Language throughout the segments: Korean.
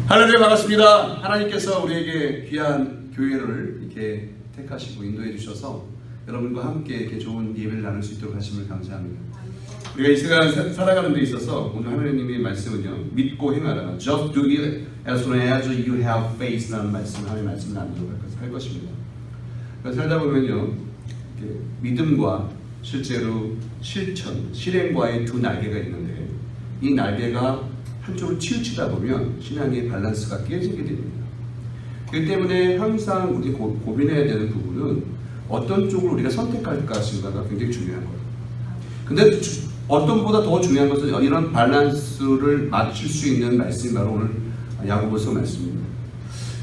할렐루야, 반갑습니다. 하나님께서 우리에게 귀한 교회를 이렇게 택하시고 인도해 주셔서 여러분과 함께 이렇게 좋은 예배를 나눌 수 있도록 하심을 감사합니다. 우리가 이 시간 살아가는 데 있어서 오늘 하나님의 말씀은요, 믿고 행하라. Just do it as soon as you have faith. 라는 말씀, 하나님의 말씀을 나누도록 할 것입니다. 살다 보면요, 믿음과 실제로 실행과의 두 날개가 있는데, 이 날개가 한쪽으로 치우치다 보면 신앙의 밸런스가 깨지게 됩니다. 그렇기 때문에 항상 우리 고민해야 되는 부분은 어떤 쪽을 우리가 선택할 것인가가 굉장히 중요한 거예요. 근데 어떤 보다 더 중요한 것은 이런 밸런스를 맞출 수 있는 말씀이 바로 오늘 야고보서 말씀입니다.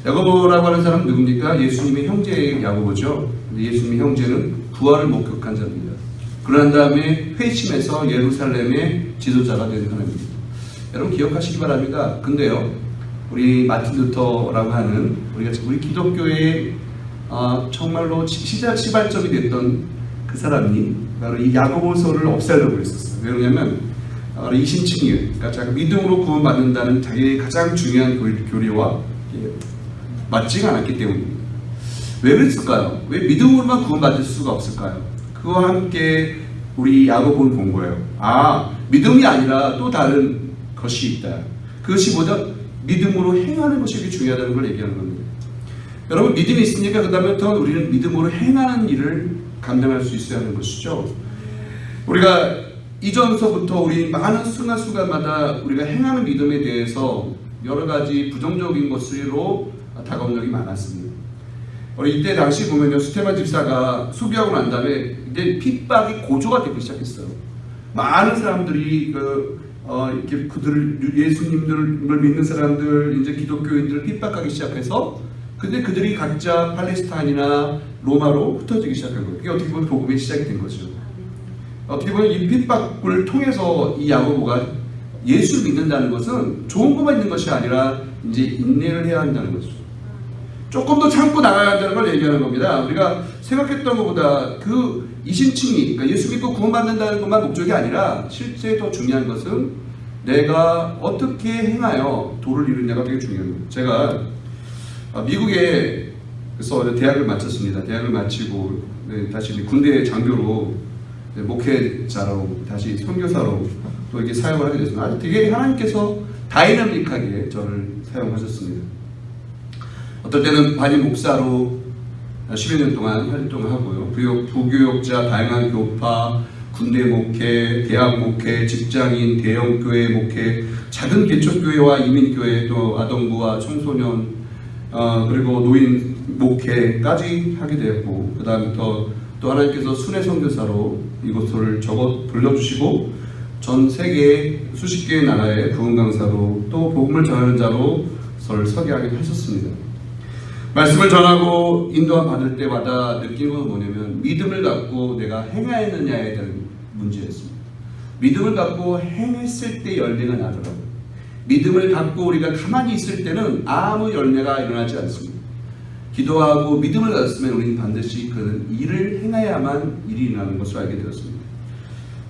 야고보라고 하는 사람은 누굽니까? 예수님의 형제의 야고보죠. 예수님의 형제는 부활을 목격한 자입니다. 그런 다음에 회심해서 예루살렘의 지도자가 된 사람입니다. 여러분 기억하시기 바랍니다. 근데요, 우리 마틴 루터라고 하는 우리 기독교의 정말로 시발점이 됐던 그 사람이 바로 이 야고보서를 없애려고 했었어요. 왜냐하면 이신칭의, 그러니까 믿음으로 구원받는다는 자기의 가장 중요한 교리와 맞지가 않았기 때문입니다. 왜 그랬을까요? 왜 믿음으로만 구원받을 수가 없을까요? 그와 함께 우리 야고보는 본 거예요. 믿음이 아니라 또 다른 것이 있다. 그것이 뭐다? 믿음으로 행하는 것이 이렇게 중요하다는 걸 얘기하는 겁니다. 여러분, 믿음이 있으니까 그 다음부터 우리는 믿음으로 행하는 일을 감당할 수 있어야 하는 것이죠. 우리가 이전서부터 우리 많은 순간순간마다 우리가 행하는 믿음에 대해서 여러 가지 부정적인 것으로 다가온 적이 많았습니다. 이때 당시 보면요, 스테반 집사가 수비하고 난 다음에 이제 핍박이 고조가 되기 시작했어요. 많은 사람들이 이렇게 예수님들을 믿는 사람들, 이제 기독교인들을 핍박하기 시작해서, 근데 그들이 각자 팔레스타인이나 로마로 흩어지기 시작한 거예요. 그게 어떻게 보면 복음의 시작이 된 거죠. 어떻게 보면 이 핍박을 통해서 이 야고보가 예수를 믿는다는 것은 좋은 것만 있는 것이 아니라 이제 인내를 해야 한다는 거죠. 조금 더 참고 나가야 한다는 걸 얘기하는 겁니다. 우리가 생각했던 것보다 그 이신칭이, 그러니까 예수 믿고 구원받는다는 것만 목적이 아니라 실제 더 중요한 것은 내가 어떻게 행하여 도를 이루느냐가 되게 중요한 거예요. 제가 미국에서 대학을 마쳤습니다. 대학을 마치고 다시 군대 장교로 목회자로 다시 선교사로 또 이렇게 사용을 하게 됐습니다. 아주 되게 하나님께서 다이나믹하게 저를 사용하셨습니다. 어떨 때는 반인 목사로 10여 년 동안 활동을 하고요. 부교역자, 다양한 교파, 군대 목회, 대학 목회, 직장인, 대형교회 목회, 작은 개척교회와 이민교회, 또 아동부와 청소년, 그리고 노인 목회까지 하게 되었고, 그 다음에 또 하나님께서 순회 선교사로 이곳을 불러주시고, 전 세계 수십 개의 나라의 부흥 강사로 또 복음을 전하는 자로 서게 하셨습니다. 말씀을 전하고 인도함 받을 때마다 느낀 건 뭐냐면 믿음을 갖고 내가 행하였느냐에 대한 문제였습니다. 믿음을 갖고 행했을 때 열매가 나더라고요. 믿음을 갖고 우리가 가만히 있을 때는 아무 열매가 일어나지 않습니다. 기도하고 믿음을 가졌으면 우리는 반드시 그 일을 행해야만 일이 일어나는 것을 알게 되었습니다.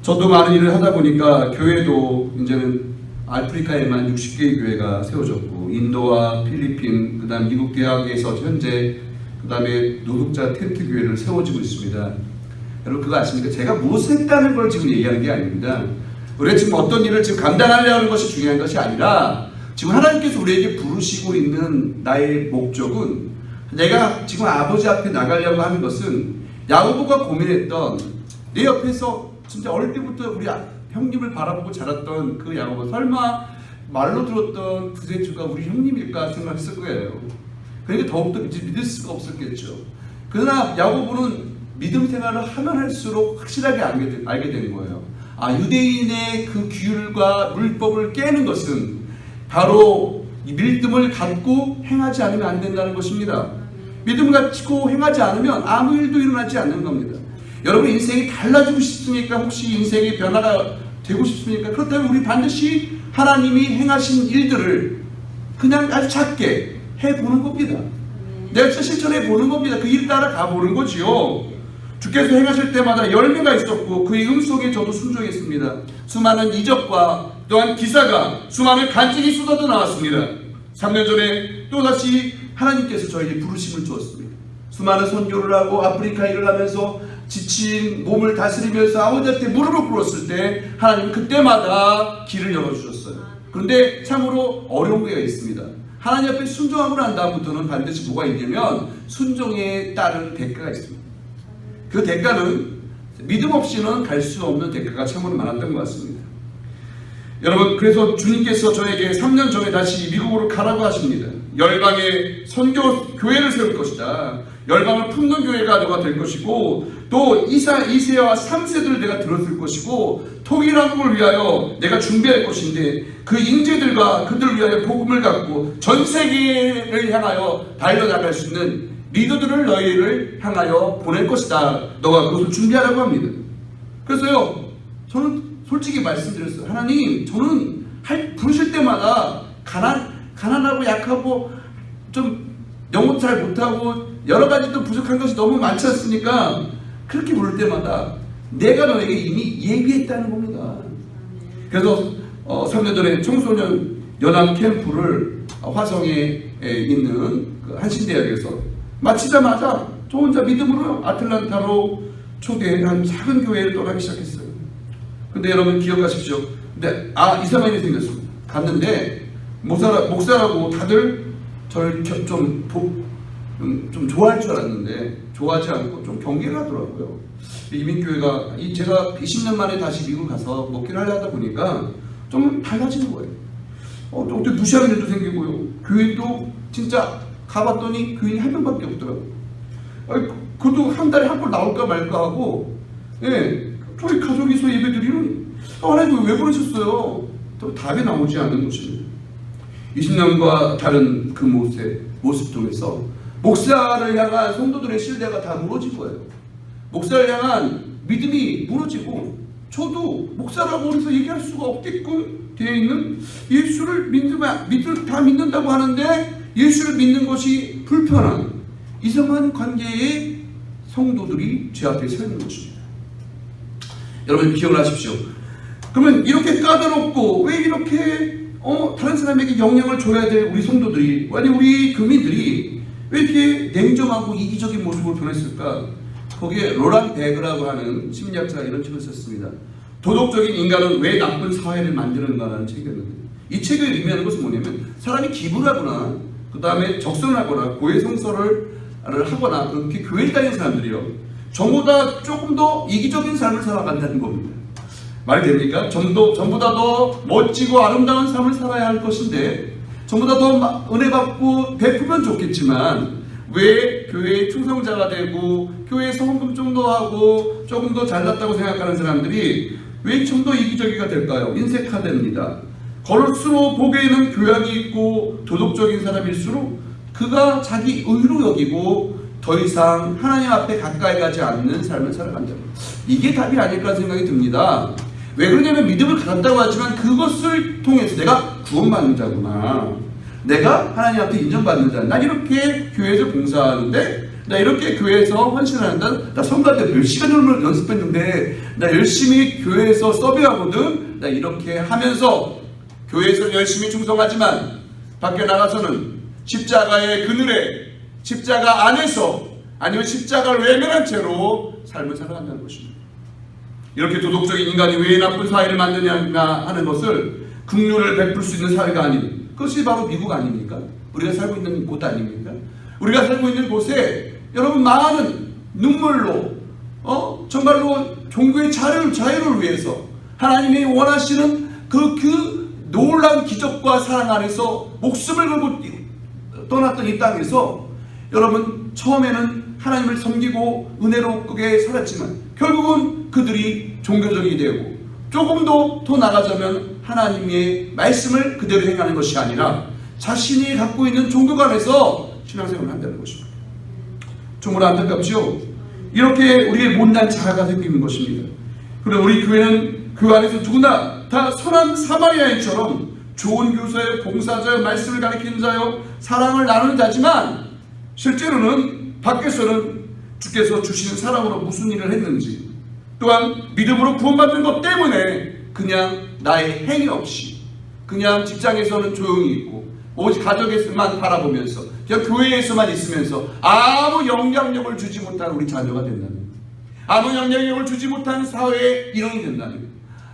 저도 많은 일을 하다 보니까 교회도 이제는 아프리카에만 60개의 교회가 세워졌고, 인도와 필리핀, 그 다음 미국 대학에서 현재 그 다음에 노동자 텐트 교회를 세워지고 있습니다. 여러분 그거 아십니까? 제가 무엇을 했다는 걸 지금 얘기하는 게 아닙니다. 우리가 지금 어떤 일을 지금 감당하려는 것이 중요한 것이 아니라, 지금 하나님께서 우리에게 부르시고 있는 나의 목적은, 내가 지금 아버지 앞에 나가려고 하는 것은 야고보가 고민했던, 내 옆에서 진짜 어릴 때부터 우리 형님을 바라보고 자랐던 그 야고보, 설마 말로 들었던 구세주가 우리 형님일까 생각했을 거예요. 그러니까 더욱더 믿을 수가 없었겠죠. 그러나 야고보는 믿음 생활을 하면 할수록 확실하게 알게 된 거예요. 유대인의 그 규율과 물법을 깨는 것은 바로 이 믿음을 갖고 행하지 않으면 안 된다는 것입니다. 믿음을 갖고 행하지 않으면 아무 일도 일어나지 않는 겁니다. 여러분 인생이 달라지고 싶습니까? 혹시 인생의 변화가 되고 싶습니까? 그렇다면 우리 반드시 하나님이 행하신 일들을 그냥 아주 작게 해보는 겁니다. 내가 실천해 보는 겁니다. 그 일 따라 가보는 거지요. 주께서 행하실 때마다 열매가 있었고 그의 속에 저도 순종했습니다. 수많은 이적과 또한 기사가, 수많은 간증이 쏟아져 나왔습니다. 3년 전에 또다시 하나님께서 저에게 부르심을 주었습니다. 수많은 선교를 하고 아프리카 일을 하면서 지친 몸을 다스리면서 아버지한테 무릎을 꿇었을 때 하나님은 그때마다 길을 열어주셨어요. 그런데 참으로 어려운 게 있습니다. 하나님 앞에 순종하고 난 다음부터는 반드시 뭐가 있냐면 순종에 따른 대가가 있습니다. 그 대가는 믿음 없이는 갈 수 없는 대가가 참으로 많았던 것 같습니다. 여러분, 그래서 주님께서 저에게 3년 전에 다시 미국으로 가라고 하십니다. 열방의 선교 교회를 세울 것이다. 열방을 품는 교회가 너가 될 것이고, 또 2세와 3세들을 내가 들었을 것이고, 통일한국을 위하여 내가 준비할 것인데, 그 인재들과 그들을 위하여 복음을 갖고 전 세계를 향하여 달려나갈 수 있는 리더들을 너희를 향하여 보낼 것이다. 너가 그것을 준비하라고 합니다. 그래서요, 저는 솔직히 말씀드렸어요. 하나님, 저는 부르실 때마다 가난하고 약하고 좀 영어도 잘 못하고 여러 가지 또 부족한 것이 너무 많지 않습니까? 그렇게 부를 때마다 내가 너에게 이미 예비했다는 겁니다. 그래서 3년 전에 청소년 연합 캠프를 화성에 있는 그 한신대학에서 마치자마자 저 혼자 믿음으로 아틀란타로 초대한 작은 교회를 떠나기 시작했어요. 근데 여러분 기억하십시오. 근데 이상한 일이 생겼습니다. 갔는데 목사라고 다들 저를 좀 좋아할 줄 알았는데 좋아하지 않고 좀 경계를 하더라고요. 이민교회가 제가 20년 만에 다시 미국 가서 목회를 하려다 보니까 좀 달라지는 거예요. 어떻게 무시하는 일도 생기고요. 교회도 진짜 가봤더니 교인이 한 명밖에 없더라고요. 그것도 한 달에 한 번 나올까 말까 하고, 저희 가족이서 예배드리는, 하나님 왜 그러셨어요? 또 답이 나오지 않는 것입니다. 20년과 다른 그 모습 통해서 목사를 향한 성도들의 신뢰가 다 무너진 거예요. 목사를 향한 믿음이 무너지고, 저도 목사라고 해서 얘기할 수가 없게끔 되어 있는 예수를 다 믿는다고 하는데 예수를 믿는 것이 불편한 이상한 관계의 성도들이 제 앞에 서 있는 것입니다. 여러분 기억을 하십시오. 그러면 이렇게 까다롭고 왜 이렇게 다른 사람에게 영향을 줘야 될 우리 성도들이, 아니 우리 교민들이 왜 이렇게 냉정하고 이기적인 모습으로 변했을까? 거기에 로랑 베그라고 하는 심리학자가 이런 책을 썼습니다. 도덕적인 인간은 왜 나쁜 사회를 만드는가라는 책이었는데, 이 책을 의미하는 것은 뭐냐면 사람이 기부를 하거나 그 다음에 적선하거나 고해성사를 하거나 그렇게 교회를 다니는 사람들이요, 전보다 조금 더 이기적인 삶을 살아간다는 겁니다. 말이 됩니까? 전보다 더 멋지고 아름다운 삶을 살아야 할 것인데, 전보다 더 은혜 받고 베푸면 좋겠지만 왜 교회의 충성자가 되고 교회에서 헌금 좀 더 하고 조금 더 잘났다고 생각하는 사람들이 왜 좀 더 이기적이가 될까요? 인색화됩니다. 걸을수록 보기에는 교양이 있고 도덕적인 사람일수록 그가 자기 의로 여기고 더 이상 하나님 앞에 가까이 가지 않는 삶을 살아간다. 이게 답이 아닐까 생각이 듭니다. 왜 그러냐면 믿음을 갖았다고 하지만 그것을 통해서 내가 구원받는 자구나, 내가 하나님 앞에 인정받는 자, 나 이렇게 교회에서 봉사하는데, 나 이렇게 교회에서 헌신하는데, 나 성가 때 몇 시간 정도 연습했는데 나 열심히 교회에서 서비하거든, 나 이렇게 하면서 교회에서 열심히 충성하지만 밖에 나가서는 십자가의 그늘에, 십자가 안에서, 아니면 십자가를 외면한 채로 삶을 살아간다는 것입니다. 이렇게 도덕적인 인간이 왜 나쁜 사회를 만드냐 하는 것을 긍휼을 베풀 수 있는 사회가 아닌, 그것이 바로 미국 아닙니까? 우리가 살고 있는 곳 아닙니까? 우리가 살고 있는 곳에 여러분 많은 눈물로 정말로 종교의 자유를 위해서 하나님이 원하시는 그 놀라운 기적과 사랑 안에서 목숨을 걸고 떠났던 이 땅에서 여러분 처음에는 하나님을 섬기고 은혜롭게 살았지만 결국은 그들이 종교적이 되고, 조금 더 나가자면 하나님의 말씀을 그대로 행하는 것이 아니라 자신이 갖고 있는 종교 안에서 신앙생활을 한다는 것입니다. 정말 안타깝죠? 이렇게 우리의 못난 자아가 생기는 것입니다. 그리고 우리 교회는 그 안에서 누구나 다 선한 사마리아인처럼 좋은 교사요, 봉사자요, 말씀을 가르치는 자요, 사랑을 나누는 자지만 실제로는 밖에서는 주께서 주시는 사랑으로 무슨 일을 했는지, 또한 믿음으로 구원받는 것 때문에 그냥 나의 행위 없이 그냥 직장에서는 조용히 있고 오직 가족에서만 바라보면서 그냥 교회에서만 있으면서 아무 영향력을 주지 못한 우리 자녀가 된다면, 아무 영향력을 주지 못한 사회의 일원이 된다면,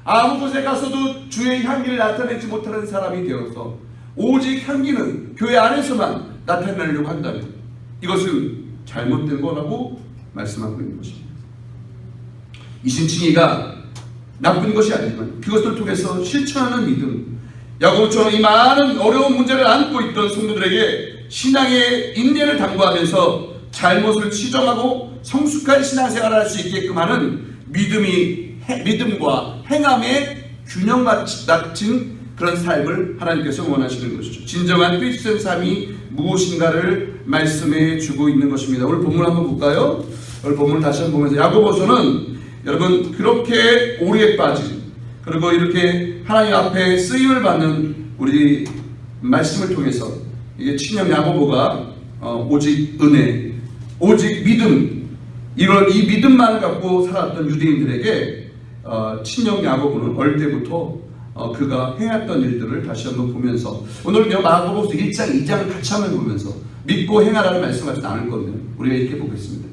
아무 곳에 가서도 주의 향기를 나타내지 못하는 사람이 되어서 오직 향기는 교회 안에서만 나타내려고 한다면 이것은 잘못된 거라고 말씀하고 있는 것입니다. 이신칭의가 나쁜 것이 아니지만 그것을 통해서 실천하는 믿음, 야고보처럼 이 많은 어려운 문제를 안고 있던 성도들에게 신앙의 인내를 당부하면서 잘못을 치정하고 성숙한 신앙생활을 할 수 있게끔 하는 믿음과 행함의 균형 맞춘 그런 삶을 하나님께서 원하시는 것이죠. 진정한 크리스천 삶이 무엇인가를 말씀해 주고 있는 것입니다. 오늘 본문 한번 볼까요? 오늘 본문을 다시 한번 보면서 야고보서는 여러분 그렇게 오류에 빠진, 그리고 이렇게 하나님 앞에 쓰임을 받는 우리 말씀을 통해서 이게 친형 야고보가 오직 은혜, 오직 믿음, 이 믿음만을 갖고 살았던 유대인들에게 친형 야고보는 어릴 때부터 그가 행했던 일들을 다시 한번 보면서, 오늘 야고보서 1장, 2장을 같이 한번 보면서 믿고 행하라는 말씀하지 않을 겁니다. 우리가 이렇게 보겠습니다.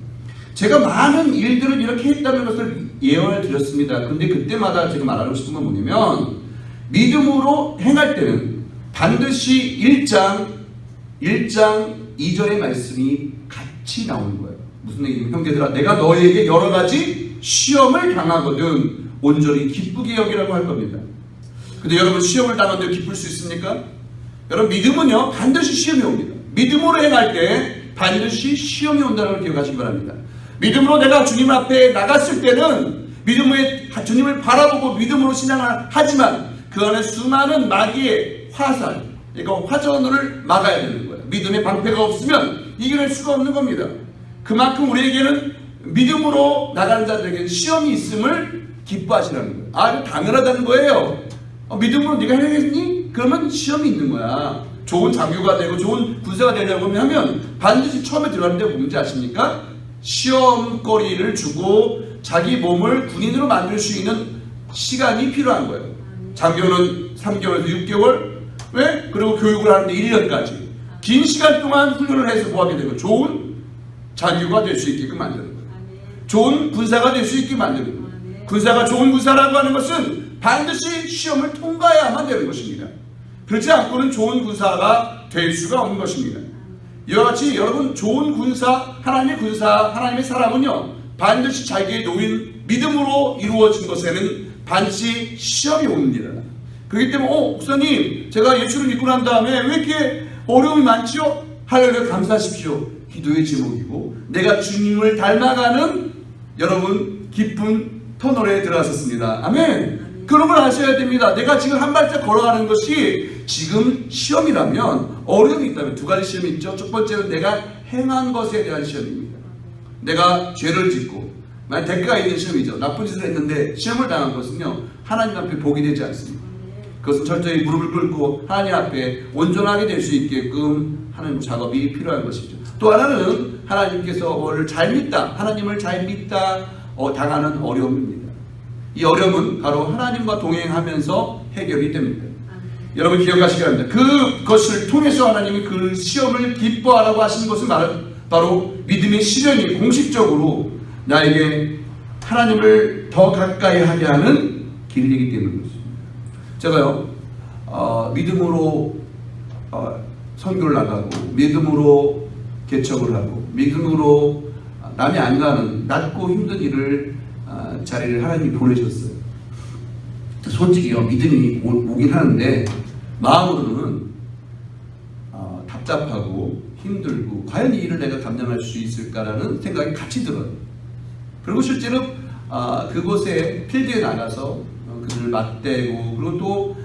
제가 많은 일들을 이렇게 했다는 것을 예언을 드렸습니다. 근데 그때마다 제가 말하고 싶은 건 뭐냐면, 믿음으로 행할 때는 반드시 1장 2절의 말씀이 같이 나오는 거예요. 무슨 얘기냐면, 형제들아 내가 너에게 여러 가지 시험을 당하거든 온전히 기쁘게 여기라고 할 겁니다. 근데 여러분 시험을 당하는데 기쁠 수 있습니까? 여러분 믿음은요 반드시 시험이 옵니다. 믿음으로 행할 때 반드시 시험이 온다는 걸 기억하시기 바랍니다. 믿음으로 내가 주님 앞에 나갔을 때는 믿음으로 주님을 바라보고 믿음으로 신앙을 하지만 그 안에 수많은 마귀의 화살, 그러니까 화전을 막아야 되는 거예요. 믿음의 방패가 없으면 이겨낼 수가 없는 겁니다. 그만큼 우리에게는 믿음으로 나가는 자들에게는 시험이 있음을 기뻐하시라는 거예요. 이거 당연하다는 거예요. 믿음으로 네가 해내겠니? 그러면 시험이 있는 거야. 좋은 장교가 되고 좋은 군사가 되려고 하면 반드시 처음에 들어가는데 뭔지 아십니까? 시험거리를 주고 자기 몸을 군인으로 만들 수 있는 시간이 필요한 거예요. 장교는 3개월에서 6개월, 왜? 그리고 교육을 하는데 1년까지 긴 시간 동안 훈련을 해서 뭐 하게 되고 좋은 장교가 될 수 있게끔 만드는 거예요. 좋은 군사가 될 수 있게 만드는 거예요. 군사가 좋은 군사라고 하는 것은 반드시 시험을 통과해야만 되는 것입니다. 그렇지 않고는 좋은 군사가 될 수가 없는 것입니다. 이와 같이 여러분 좋은 군사, 하나님의 사람은요 반드시 자기의 놓인 믿음으로 이루어진 것에는 반드시 시험이 옵니다. 그렇기 때문에 목사님 제가 예수를 믿고 난 다음에 왜 이렇게 어려움이 많지요? 할렐루야 감사하십시오. 기도의 제목이고 내가 주님을 닮아가는 여러분 기쁜 터널에 들어갔었습니다. 아멘. 그런 걸 아셔야 됩니다. 내가 지금 한 발짝 걸어가는 것이 지금 시험이라면, 어려움이 있다면 두 가지 시험이 있죠. 첫 번째는 내가 행한 것에 대한 시험입니다. 내가 죄를 짓고 만약 대가가 있는 시험이죠. 나쁜 짓을 했는데 시험을 당한 것은요 하나님 앞에 복이 되지 않습니다. 그것은 철저히 무릎을 꿇고 하나님 앞에 온전하게 될 수 있게끔 하는 작업이 필요한 것이죠. 또 하나는 하나님께서 잘 믿다, 하나님을 잘 믿다 당하는 어려움입니다. 이 어려움은 바로 하나님과 동행하면서 해결이 됩니다. 여러분 기억하시기 바랍니다. 그것을 통해서 하나님이 그 시험을 기뻐하라고 하시는 것은 바로 믿음의 실현이 공식적으로 나에게 하나님을 더 가까이 하게 하는 길이기 때문입니다. 제가요 믿음으로 선교를 나가고 믿음으로 개척을 하고 믿음으로 남이 안 가는 낮고 힘든 일을 자리를 하나님이 보내셨어요. 솔직히요 믿음이 오긴 하는데 마음으로는 답답하고 힘들고 과연 이 일을 내가 감당할 수 있을까라는 생각이 같이 들어요. 그리고 실제로 그곳에 필드에 나가서 그들을 맞대고 그리고 또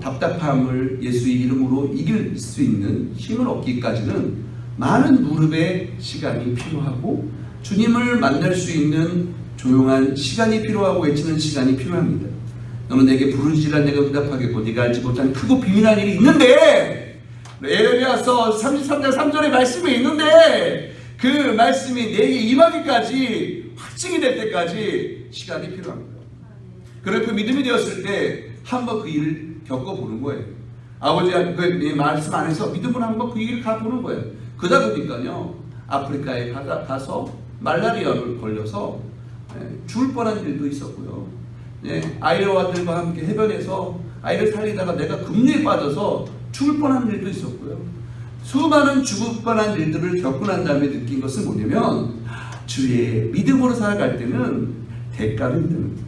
답답함을 예수의 이름으로 이길 수 있는 힘을 얻기까지는 많은 무릎의 시간이 필요하고 주님을 만날 수 있는 조용한 시간이 필요하고 외치는 시간이 필요합니다. 너는 내게 부르짖으라 내가 응답하겠고 네가 알지 못한 크고 비밀한 일이 있는데, 에레미야서 33장 3절의 말씀이 있는데 그 말씀이 내게 임하기까지 확증이 될 때까지 시간이 필요합니다. 그래서 그 믿음이 되었을 때 한번 그 일을 겪어보는 거예요. 아버지 그 말씀 안에서 믿음을 한번 그 길을 가보는 거예요. 그러다 보니까요, 아프리카에 가서 말라리아를 걸려서 죽을 뻔한 일도 있었고요. 아이들과 함께 해변에서 아이를 살리다가 내가 금리에 빠져서 죽을 뻔한 일도 있었고요. 수많은 죽을 뻔한 일들을 겪고 난 다음에 느낀 것은 뭐냐면, 주의 믿음으로 살아갈 때는 대가를 믿는 거예요.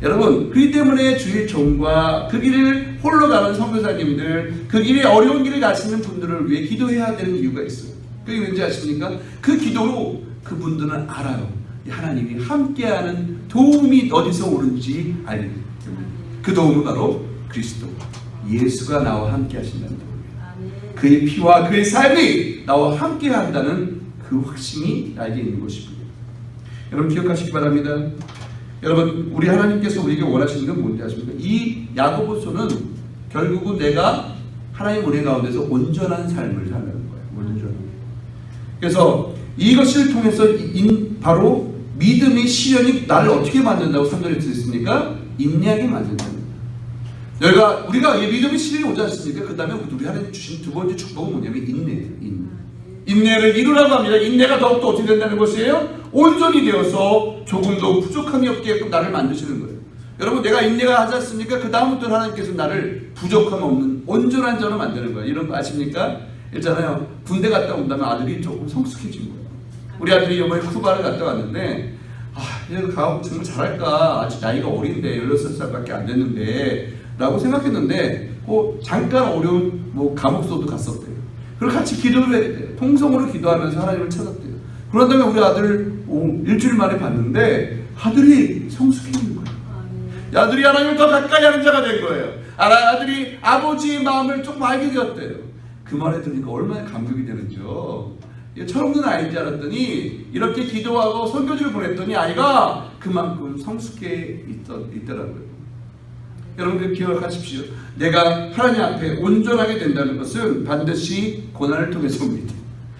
여러분, 그렇기 때문에 주의 종과 그 길을 홀로 가는 선교사님들, 그 길에 어려운 길을 가시는 분들을 위해 기도해야 되는 이유가 있어요. 그게 왠지 아십니까? 그 기도로 그분들은 알아요. 하나님이 함께하는 도움이 어디서 오는지 알기 때문에. 그 도움은 바로 그리스도, 예수가 나와 함께 하신다는 거예요. 그의 피와 그의 삶이 나와 함께 한다는 그 확신이 나에게 있는 것입니다. 여러분 기억하시기 바랍니다. 여러분, 우리 하나님께서 우리에게 원하시는 건 뭔지 아십니까? 이 야고보서는 결국은 내가 하나님 은혜 가운데서 온전한 삶을 살라는 거예요. 온전한. 그래서 이것을 통해서 바로 믿음의 시련이 나를 어떻게 만든다고 3절에 쓰였습니까? 인내하게 만든다는 거예요. 우리가 믿음의 시련이 오지 않습니까? 그 다음에 우리 하나님 주신 두 번째 축복은 뭐냐면 인내예요. 인내를 이루라고 합니다. 인내가 더욱더 어떻게 된다는 것이에요? 온전히 되어서 조금도 부족함이 없게끔 나를 만드시는 거예요. 여러분, 내가 인내가 하지 않습니까? 그 다음부터 하나님께서 나를 부족함 없는 온전한 자로 만드는 거예요. 이런 거 아십니까? 있잖아요. 군대 갔다 온다면 아들이 조금 성숙해진 거예요. 우리 아들이 이번에 쿠바를 갔다 왔는데, 얘가 가고 정말 잘할까? 아직 나이가 어린데 16살밖에 안 됐는데 라고 생각했는데, 잠깐 어려운 감옥소도 갔었대요. 그리고 같이 기도를 했대요. 통성으로 기도하면서 하나님을 찾았대요. 그런 다음에 우리 아들 일주일 만에 봤는데 아들이 성숙해진 거예요. 아들이 하나님을 더 가까이 하는 자가 된 거예요. 아들이 아버지의 마음을 조금 알게 되었대요. 그 말에 들으니까 얼마나 감격이 되는지요. 철없는 아이인 줄 알았더니 이렇게 기도하고 선교지를 보냈더니 아이가 그만큼 성숙해 있더라고요. 여러분들 기억하십시오. 내가 하나님 앞에 온전하게 된다는 것은 반드시 고난을 통해서 옵니다.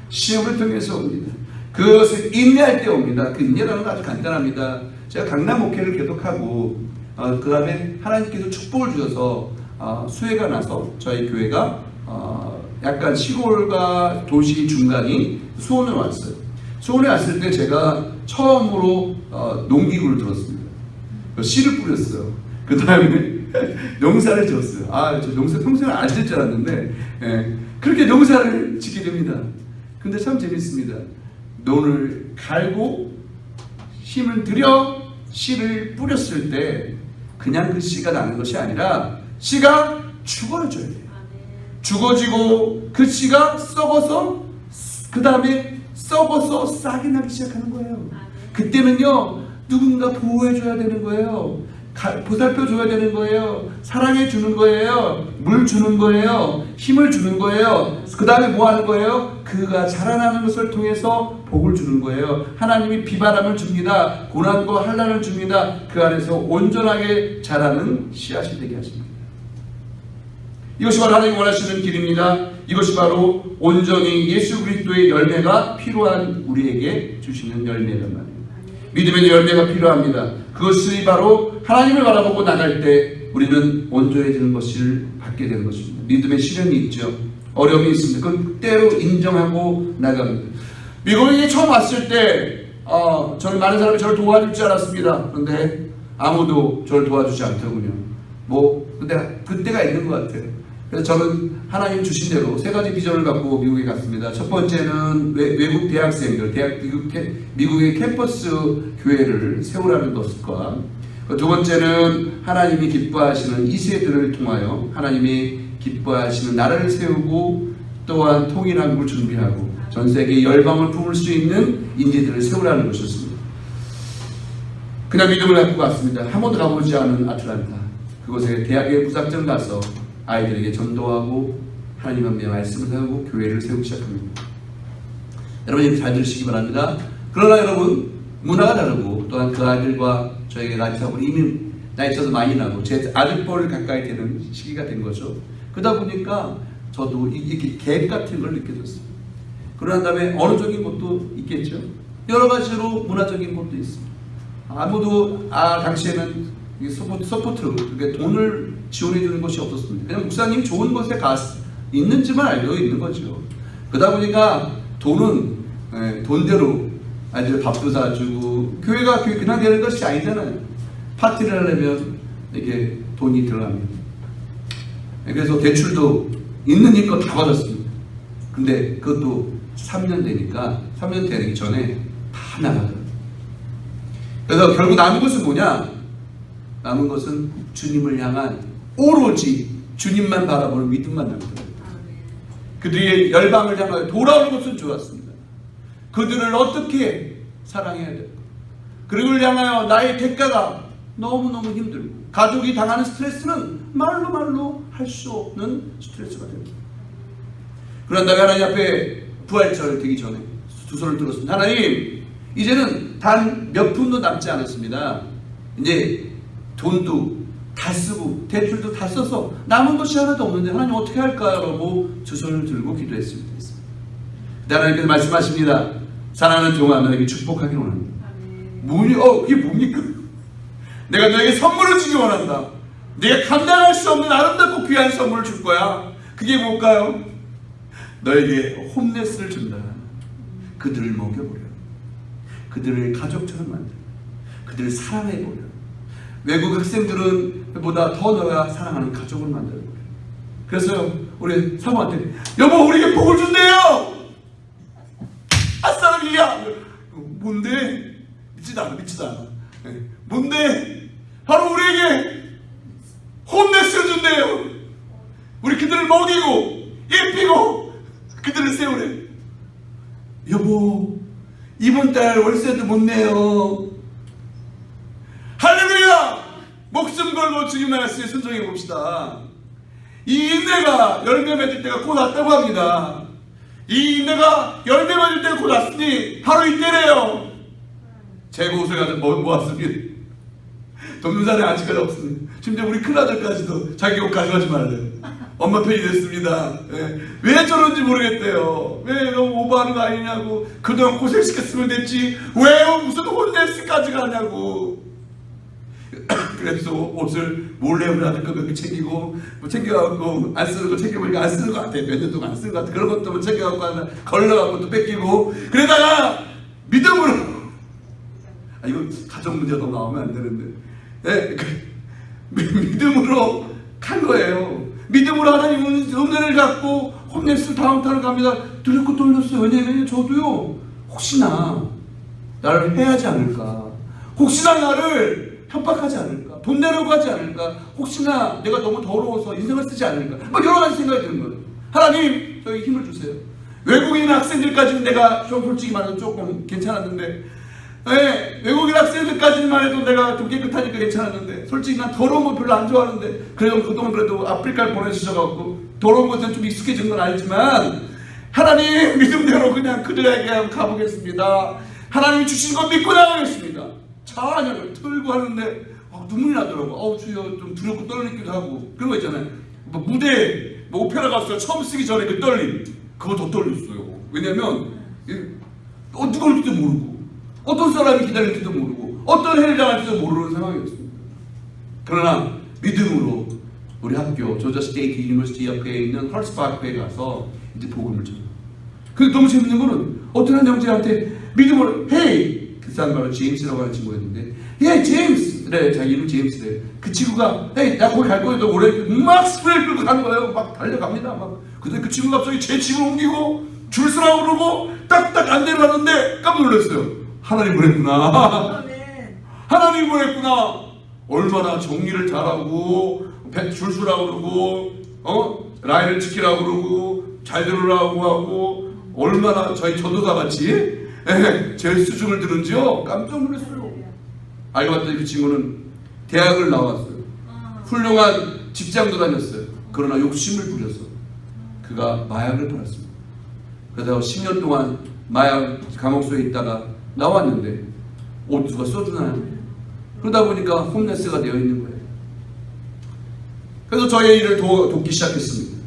시험을 통해서 옵니다. 그것을 인내할 때 옵니다. 그 인내라는 건 아주 간단합니다. 제가 강남 목회를 계속하고 그 다음에 하나님께서 축복을 주셔서 수혜가 나서 저희 교회가 약간 시골과 도시 중간인 수원에 왔어요. 수원에 왔을 때 제가 처음으로 농기구를 들었습니다. 씨를 뿌렸어요. 그 다음에 농사를 지었어요. 저 농사 평소에 안 질 줄 알았는데 그렇게 농사를 짓게 됩니다. 근데 참 재밌습니다. 논을 갈고 힘을 들여 씨를 뿌렸을 때 그냥 그 씨가 나는 것이 아니라 씨가 죽어져야 돼요. 죽어지고 그 씨가 썩어서 그 다음에 썩어서 싹이 나기 시작하는 거예요. 그때는요, 누군가 보호해줘야 되는 거예요. 보살펴줘야 되는 거예요. 사랑해주는 거예요. 물 주는 거예요. 힘을 주는 거예요. 그 다음에 뭐 하는 거예요? 그가 자라나는 것을 통해서 복을 주는 거예요. 하나님이 비바람을 줍니다. 고난과 환난을 줍니다. 그 안에서 온전하게 자라는 씨앗이 되게 하십니다. 이것이 바로 하나님 원하시는 길입니다. 이것이 바로 온전히 예수 그리스도의 열매가 필요한 우리에게 주시는 열매란 말이에요. 믿음의 열매가 필요합니다. 그것이 바로 하나님을 바라보고 나갈 때 우리는 온전해지는 것을 받게 되는 것입니다. 믿음의 시련이 있죠. 어려움이 있습니다. 그건 때로 인정하고 나갑니다. 미국에 처음 왔을 때 저는 많은 사람이 저를 도와줄 줄 알았습니다. 그런데 아무도 저를 도와주지 않더군요. 근데 그때가 있는 것 같아요. 그래서 저는 하나님 주신 대로 세 가지 비전을 갖고 미국에 갔습니다. 첫 번째는 외국 대학생들, 미국의 캠퍼스 교회를 세우라는 것과, 두 번째는 하나님이 기뻐하시는 2세들을 통하여 하나님이 기뻐하시는 나라를 세우고 또한 통일한국을 준비하고 전 세계 열방을 품을 수 있는 인재들을 세우라는 것이었습니다. 그냥 믿음을 갖고 갔습니다. 한 번도 가보지 않은 아틀란타, 그곳에 대학에 무작정 가서 아이들에게 전도하고 하나님 앞에 말씀을 세우고 교회를 세우기 시작합니다. 여러분 이렇게 잘 들으시기 바랍니다. 그러나 여러분, 문화가 다르고 또한 그 아이들과 저에게 나이차고 이미 나이차도 많이 나고 제 아들뻘 가까이 되는 시기가 된 거죠. 그러다 보니까 저도 이렇게 갭 같은 걸 느껴졌어요. 그러한 다음에 언어적인 것도 있겠죠. 여러 가지로 문화적인 것도 있습니다. 아무도 당시에는 서포트, 그러니까 돈을 지원해 주는 것이 없었습니다. 그냥 목사님이 좋은 곳에 있는지만 알고 있는 거죠. 그러다 보니까 돈은 돈대로 아이들 밥도 사주고, 교회가 그냥 되는 것이 아니잖아요. 파티를 하려면 이게 돈이 들어갑니다. 그래서 대출도 있는 힘껏 다 받았습니다. 근데 그것도 3년 되기 전에 다 나가더라고요. 그래서 결국 남은 것은 뭐냐? 남은 것은 주님을 향한 오로지 주님만 바라보는 믿음만 남더라고요. 그들이 열방을 향하여 돌아오는 것은 좋았습니다. 그들을 어떻게 사랑해야 될까? 그들을 향하여 나의 대가가 너무너무 힘들고, 가족이 당하는 스트레스는 말로 할 수 없는 스트레스가 됩니다. 그런 다음에 하나님 앞에 부활절 되기 전에 두 손을 들었습니다. 하나님, 이제는 단 몇 푼도 남지 않았습니다. 이제 돈도 다 쓰고 대출도 다 써서 남은 것이 하나도 없는데 하나님 어떻게 할까라고 두 손을 들고 기도했습니다. 하나님께서 말씀하십니다. 사랑하는 종아, 너에게 축복하기를 원합니다. 그게 뭡니까? 내가 너에게 선물을 주기 원한다. 네가 감당할 수 없는 아름답고 귀한 선물을 줄 거야. 그게 뭘까요? 너에게 홈레스를 준다. 그들을 먹여보려. 그들을 가족처럼 만들어. 그들을 사랑해보려. 외국 학생들은 보다 더 너가 사랑하는 가족을 만들어보려. 그래서 우리 사모한테, 여보 우리에게 복을 준대요. 아싸비야. 뭔데? 믿지도 않아. 뭔데? 바로 우리에게 홈레스를 준대요. 우리 그들을 먹이고 입히고 그들을 세우래. 여보, 이번 달 월세도 못 내요. 할렐루야! 목숨 걸고 주님 말씀에 순종해 봅시다. 이 인내가 열매 맺을 때가 곧 왔다고 합니다. 이 인내가 열매 맺을 때가 곧 왔으니 바로 이때래요. 재고 옷을 가지고 모았습니다. 돕는 사람이 아직까지 없습니다. 심지어 우리 큰아들까지도 자기 옷 가져가지 말래요. 엄마 편이 됐습니다. 왜 저런지 모르겠대요. 왜 너무 오버하는 거 아니냐고. 그동안 고생시켰으면 됐지 왜 무슨 홈레스까지 가냐고. 그래서 옷을 몰래 우리 아들 거 몇 개 챙기고, 챙겨갖고 안 쓰는 거 챙겨보니까 안 쓰는 거 같아. 몇 년 동안 안 쓰는 거 같아. 그런 것도 챙겨갖고 하나 걸러갖고 또 뺏기고. 그러다가 믿음으로, 이거 가정 문제가 너무 나오면 안 되는데, 믿음으로 간 거예요. 믿음으로 하나님 은혜를 갖고 홈레스 다운타운을 갑니다. 두렵고 떨렸어요. 왜냐면 저도요, 혹시나 나를 해하지 않을까, 혹시나 나를 협박하지 않을까, 돈 내려고 하지 않을까, 혹시나 내가 너무 더러워서 인생을 쓰지 않을까, 여러 가지 생각이 드는 거예요. 하나님, 저에게 힘을 주세요. 외국인 학생들까지는 내가 솔직히 말해서 조금 괜찮았는데, 외국인 학생들까지만 해도 내가 좀 깨끗하니까 괜찮았는데, 솔직히 난 더러운 거 별로 안 좋아하는데, 그래도 그동안 그래도 아프리카를 보내주셔갖고 더러운 것은 좀 익숙해진 건 알지만, 하나님 믿음대로 그냥 그들에게 가보겠습니다. 하나님이 주신 것 믿고 나가겠습니다. 찬양을 틀고 하는데 눈물이 나더라고. 주여, 좀 두렵고 떨리기도 하고. 그런 거 있잖아요. 무대 오페라 가수가 처음 쓰기 전에 그 떨림, 그거 더 떨렸어요. 왜냐면 누가 올지도 모르고, 어떤 사람이 기다릴지도 모르고, 어떤 해를 당할지도 모르는 상황이었습니다. 그러나 믿음으로 우리 학교 조지 스테이트 유니버시티 옆에 있는 헐스파크에 가서 이제 복음을 전해요. 근데 너무 재밌는 거는 어떤 한 형제한테 믿음으로, 헤이, 그 사람 바로 제임스라고 하는 친구였는데, 제임스! 그래, 자기 이름 제임스래. 그 친구가, 나 거기 갈 거야. 너 오래, 막 스프레이 끌고 가는 거예요. 막 달려갑니다. 근데 그 친구가 갑자기 제 집을 옮기고, 줄 서라고 그러고, 딱딱 안내를 하는데, 깜짝 놀랐어요. 하나님 보냈구나. 하나님 보냈구나. 얼마나 정리를 잘하고, 줄 서라고 그러고, 라인을 지키라고 그러고, 잘 들으라고 하고, 얼마나 저희 전도사 같이, 제 수중을 들은지요. 깜짝 놀랐어요. 알고 봤더니 그 친구는 대학을 나왔어요. 훌륭한 직장도 다녔어요. 그러나 욕심을 부려서 그가 마약을 팔았습니다. 그러다가 10년 동안 마약 감옥소에 있다가 나왔는데 옷 누가 써주나요? 그러다 보니까 홈레스가 되어 있는 거예요. 그래서 저의 일을 돕기 시작했습니다.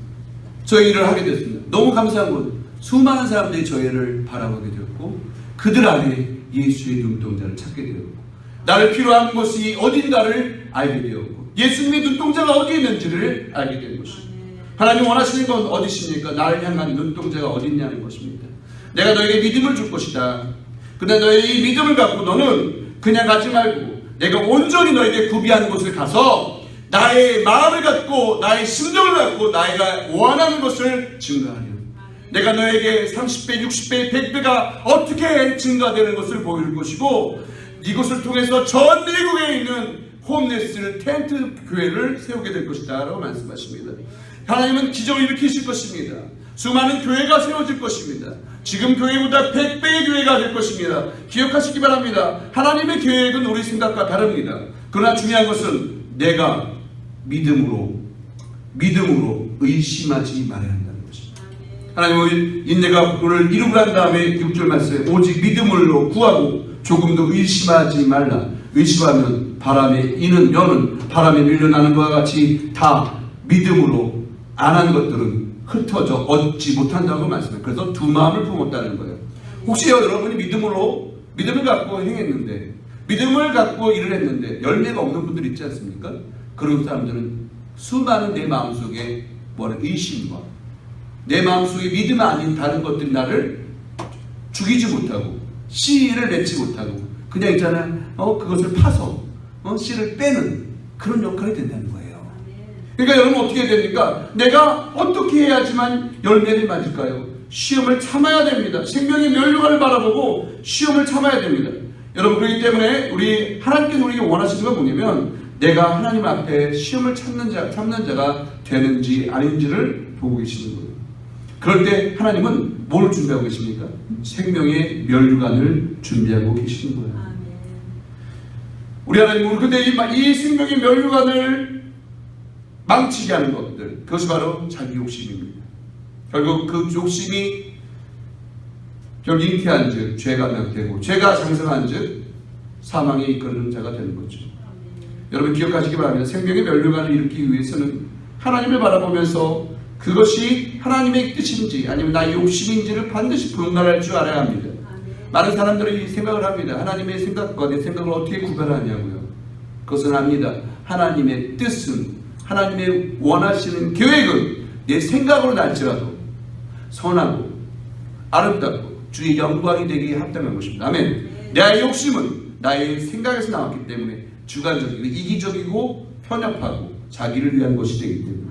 저의 일을 하게 됐습니다. 너무 감사한 건 수많은 사람들이 저희를 바라보게 되었고, 그들 안에 예수의 눈동자를 찾게 되었고, 나를 필요한 것이 어딘가를 알게 되었고 예수님의 눈동자가 어디에 있는지를 알게 된 것입니다. 하나님 원하시는 건 어디십니까? 나를 향한 눈동자가 어디 있냐는 것입니다. 내가 너에게 믿음을 줄 것이다. 근데 너의 이 믿음을 갖고 너는 그냥 가지 말고 내가 온전히 너에게 구비하는 곳을 가서 나의 마음을 갖고 나의 심정을 갖고 나가 원하는 것을 증거하려. 내가 너에게 30배, 60배, 100배가 어떻게 증가되는 것을 보일 것이고 이것을 통해서 전 미국에 있는 홈레스 텐트 교회를 세우게 될 것이다 라고 말씀하십니다. 하나님은 기적을 일으키실 것입니다. 수많은 교회가 세워질 것입니다. 지금 교회보다 100배의 교회가 될 것입니다. 기억하시기 바랍니다. 하나님의 계획은 우리 생각과 다릅니다. 그러나 중요한 것은 내가 믿음으로 의심하지 말아야 한다는 것입니다. 하나님은 인내가 그를 이루고 난 다음에 6절 말씀에 오직 믿음으로 구하고 조금도 의심하지 말라. 의심하면 바람에 이는 여는 바람에 밀려나는 것과 같이 다 믿음으로 안 한 것들은 흩어져 얻지 못한다고 말씀해요. 그래서 두 마음을 품었다는 거예요. 혹시 여러분이 믿음을 갖고 행했는데 믿음을 갖고 일을 했는데 열매가 없는 분들 있지 않습니까? 그런 사람들은 수많은 내 마음속에 의심과 내 마음속에 믿음 아닌 다른 것들이 나를 죽이지 못하고 씨를 맺지 못하고 그냥 있잖아요. 그것을 파서 씨를 빼는 그런 역할이 된다는 거예요. 그러니까 여러분 어떻게 해야 됩니까? 내가 어떻게 해야지만 열매를 맞을까요? 시험을 참아야 됩니다. 생명의 면류관을 바라보고 시험을 참아야 됩니다. 여러분 그렇기 때문에 우리 하나님께서 우리에게 원하시는 건 뭐냐면 내가 하나님 앞에 시험을 참는 자가 되는지 아닌지를 보고 계시는 거예요. 그럴 때 하나님은 뭘 준비하고 계십니까? 생명의 면류관을 준비하고 계시는 거예요. 우리 하나님은 근데 이 생명의 면류관을 망치게 하는 것들, 그것이 바로 자기 욕심입니다. 결국 그 욕심이 결국 잉태한 즉 죄가 명되고 죄가 장성한 즉 사망에 이끄는 자가 되는 거죠. 여러분 기억하시기 바랍니다. 생명의 면류관을 일으키기 위해서는 하나님을 바라보면서 그것이 하나님의 뜻인지 아니면 나의 욕심인지를 반드시 분간할 줄 알아야 합니다. 많은 사람들이 생각을 합니다. 하나님의 생각과 내 생각을 어떻게 구별하냐고요. 그것은 압니다. 하나님의 뜻은 하나님의 원하시는 계획은 내 생각으로 날지라도 선하고 아름답고 주의 영광이 되기에 합당한 것입니다. 아멘. 나의 욕심은 나의 생각에서 나왔기 때문에 주관적이고 이기적이고 편협하고 자기를 위한 것이 되기 때문에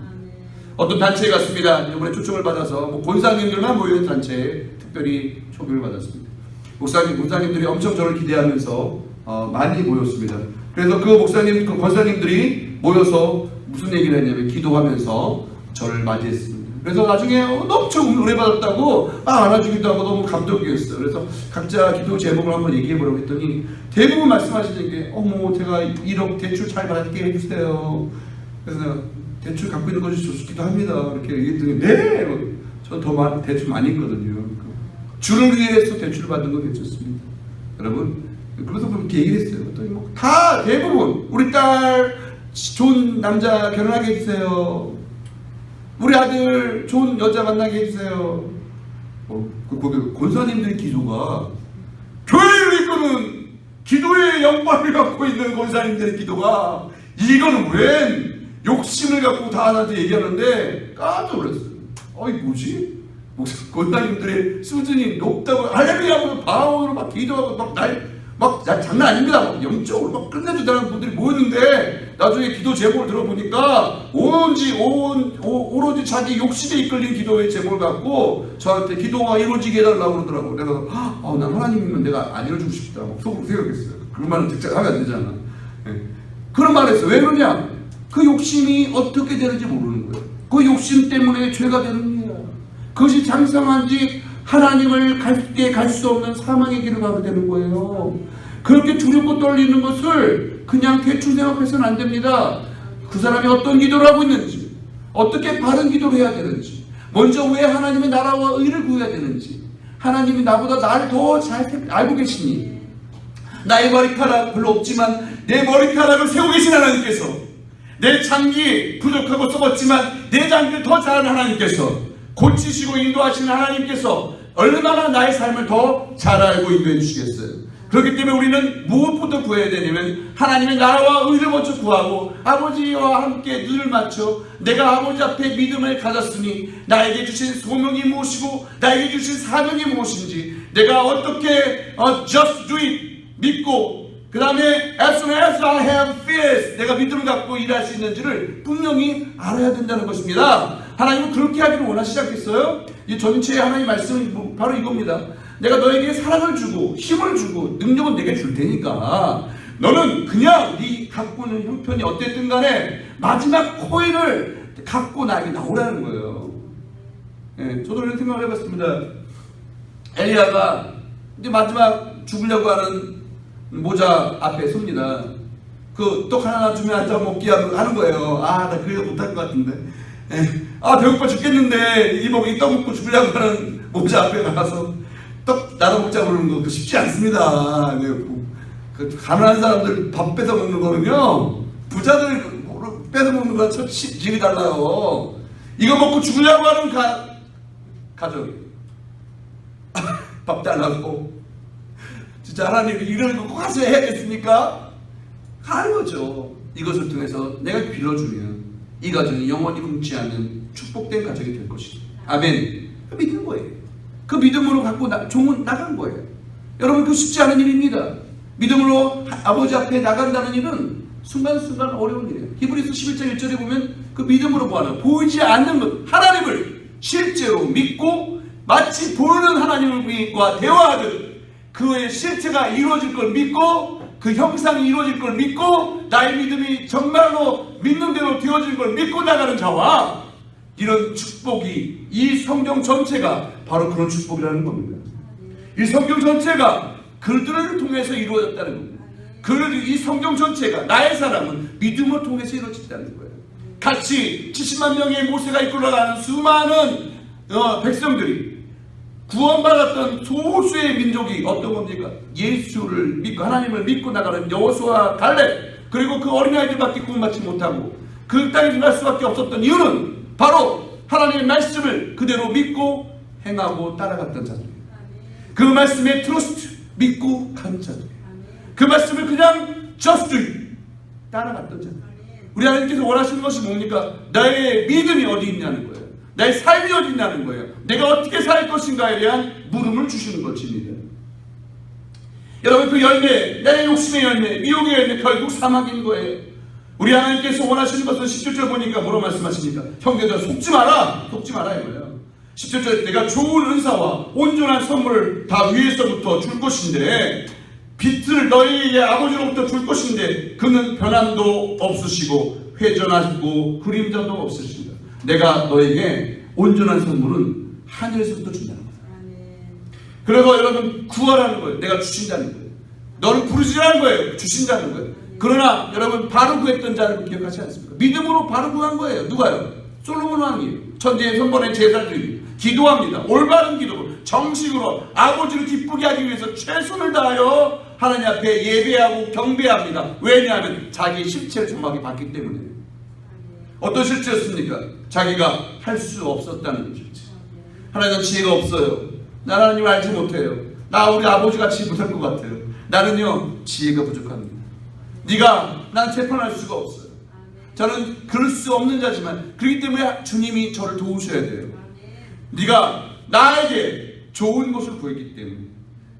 어떤 단체에 갔습니다. 이번에 초청을 받아서 권사님들만 모이는 단체에 특별히 초청을 받았습니다. 목사님들이 엄청 저를 기대하면서 많이 모였습니다. 그래서 그 권사님들이 모여서 무슨 얘기를 했냐면 기도하면서 저를 맞이했습니다. 그래서 나중에 엄청 은혜 받았다고 안아주기도 하고 너무 감동이었어요. 그래서 각자 기도 제목을 한번 얘기해 보라고 했더니 대부분 말씀하시는 게 제가 1억 대출 잘 받게 해주세요. 그래서 내가 대출 갖고 있는 것이 좋기도 합니다. 이렇게 얘기했더니 네! 저는 대출 많이 있거든요. 주를 위해서 대출을 받는 건 괜찮습니다. 여러분 그래서 그렇게 얘기를 했어요. 그랬더니 다 대부분 우리 딸 좋은 남자 결혼하게 해주세요. 우리 아들 좋은 여자 만나게 해주세요. 그 권사님들의 기도가 교회를 이끄는 기도의 영광을 갖고 있는 권사님들의 기도가 이거는 웬 욕심을 갖고 다 나한테 얘기하는데 깜짝 놀랐어요. 이게 뭐지? 권사님들의 수준이 높다고 할렐루야 바울로 막 기도하고 막 장난 아닙니다. 영적으로 막 끝내주다는 분들이 모였는데 나중에 기도 제목을 들어보니까 오로지 자기 욕심에 이끌린 기도의 제목을 갖고 저한테 기도가 이루어지게 해달라고 그러더라고요. 내가 난 하나님이면 내가 안 이루어주고 싶다 속으로 생각했어요. 그런 말은 직접 하면 안 되잖아. 그런 말을 했어요. 왜 그러냐? 그 욕심이 어떻게 되는지 모르는 거예요. 그 욕심 때문에 죄가 되는 거예요. 그것이 장성한지 하나님을 갈 수 없는 사망의 길을 가게 되는 거예요. 그렇게 두렵고 떨리는 것을 그냥 대충 생각해서는 안 됩니다. 그 사람이 어떤 기도를 하고 있는지, 어떻게 바른 기도를 해야 되는지, 먼저 왜 하나님의 나라와 의를 구해야 되는지, 하나님이 나보다 나를 더 잘 알고 계시니, 나의 머리카락 별로 없지만 내 머리카락을 세우고 계신 하나님께서, 내 장기 부족하고 썩었지만 내 장기를 더 잘하는 하나님께서, 고치시고 인도하시는 하나님께서 얼마나 나의 삶을 더 잘 알고 인도해 주시겠어요. 그렇기 때문에 우리는 무엇부터 구해야 되냐면 하나님의 나라와 의를 먼저 구하고 아버지와 함께 눈을 맞춰 내가 아버지 앞에 믿음을 가졌으니 나에게 주신 소명이 무엇이고 나에게 주신 사명이 무엇인지 내가 어떻게 just do it 믿고 그 다음에 as soon as I have faith 내가 믿음을 갖고 일할 수 있는지를 분명히 알아야 된다는 것입니다. 하나님은 그렇게 하기를 원하시지 않겠어요? 이 전체의 하나님 말씀은 바로 이겁니다. 내가 너에게 사랑을 주고 힘을 주고 능력은 내게 줄 테니까 너는 그냥 네 갖고 있는 형편이 어땠든 간에 마지막 코인을 갖고 나에게 나오라는 거예요. 예, 저도 이런 생각을 해봤습니다. 엘리야가 이제 마지막 죽으려고 하는 모자 앞에 섭니다. 그 떡 하나 주면 앉아 먹기 하는 거예요. 나 그래도 못할 것 같은데. 배고파 죽겠는데 이 떡 먹고 죽으려고 하는 모자 앞에 가서 떡 나눠 먹자 그러는 거 쉽지 않습니다. 그 가난한 사람들 밥 뺏어 먹는 거는요, 부자들 뺏어 먹는 거랑 질이 달라요. 이거 먹고 죽으려고 하는 가족 밥 달라고 진짜 하나님이 이런 거 꼭 하셔야 해야겠습니까? 하는 거죠. 이것을 통해서 내가 빌어주면 이 가정이 영원히 굶지 않는 축복된 가정이 될 것이다. 아멘. 믿는 거예요. 그 믿음으로 갖고 종은 나간 거예요. 여러분, 그 쉽지 않은 일입니다. 믿음으로 아버지 앞에 나간다는 일은 순간순간 어려운 일이에요. 히브리서 11장 1절에 보면 그 믿음으로 뭐하나 보이지 않는 것, 하나님을 실제로 믿고 마치 보이는 하나님과 대화하듯 그의 실체가 이루어질 걸 믿고 그 형상이 이루어질 걸 믿고 나의 믿음이 정말로 믿는 대로 되어질 걸 믿고 나가는 자와 이런 축복이 이 성경 전체가 바로 그런 축복이라는 겁니다. 이 성경 전체가 그들을 통해서 이루어졌다는 겁니다. 이 성경 전체가 나의 사람은 믿음을 통해서 이루어졌다는 거예요. 같이 70만 명의 모세가 이끌어가는 수많은 백성들이 구원받았던 소수의 민족이 어떤 겁니까? 예수를 믿고 하나님을 믿고 나가는 여호수아 갈렙 그리고 그 어린아이들밖에 구원받지 못하고 그 땅에 들어갈 수밖에 없었던 이유는 바로 하나님의 말씀을 그대로 믿고 행하고 따라갔던 자들입니다. 그 말씀에 트러스트 믿고 간 자들, 그 말씀을 그냥 just do it 따라갔던 자들. 우리 하나님께서 원하시는 것이 뭡니까? 나의 믿음이 어디 있냐는 거예요. 나의 삶이 어디 있냐는 거예요. 내가 어떻게 살 것인가에 대한 물음을 주시는 것입니다. 여러분, 그 열매, 나의 욕심의 열매, 미혹의 열매, 결국 사막인 거예요. 우리 하나님께서 원하시는 것은 17절 보니까 뭐로 말씀하십니까? 형제들 속지 마라, 속지 마라 이거예요. 17절 내가 좋은 은사와 온전한 선물을 다 위에서부터 줄 것인데 빛을 너희의 아버지로부터 줄 것인데 그는 변함도 없으시고 회전하시고 그림자도 없으시다. 내가 너에게 온전한 선물은 하늘에서부터 준다는 거예요. 그래서 여러분 구하라는 거예요. 내가 주신다는 거예요. 너를 부르시라는 거예요. 주신다는 거예요. 그러나 여러분 바로 구했던 자를 기억하지 않습니까? 믿음으로 바로 구한 거예요. 누가요? 솔로몬 왕이에요. 천지의 선번의 제사들이 기도합니다. 올바른 기도로 정식으로 아버지를 기쁘게 하기 위해서 최선을 다하여 하나님 앞에 예배하고 경배합니다. 왜냐하면 자기의 실체를 정확히 봤기 때문에. 어떤 실체였습니까? 자기가 할 수 없었다는 실체. 하나님은 지혜가 없어요. 나 하나님을 알지 못해요. 나 우리 아버지같이 못할 것 같아요. 나는요 지혜가 부족합니다. 난 재판할 수가 없어요. 저는 그럴 수 없는 자지만 그렇기 때문에 주님이 저를 도우셔야 돼요. 네가 나에게 좋은 것을 구했기 때문에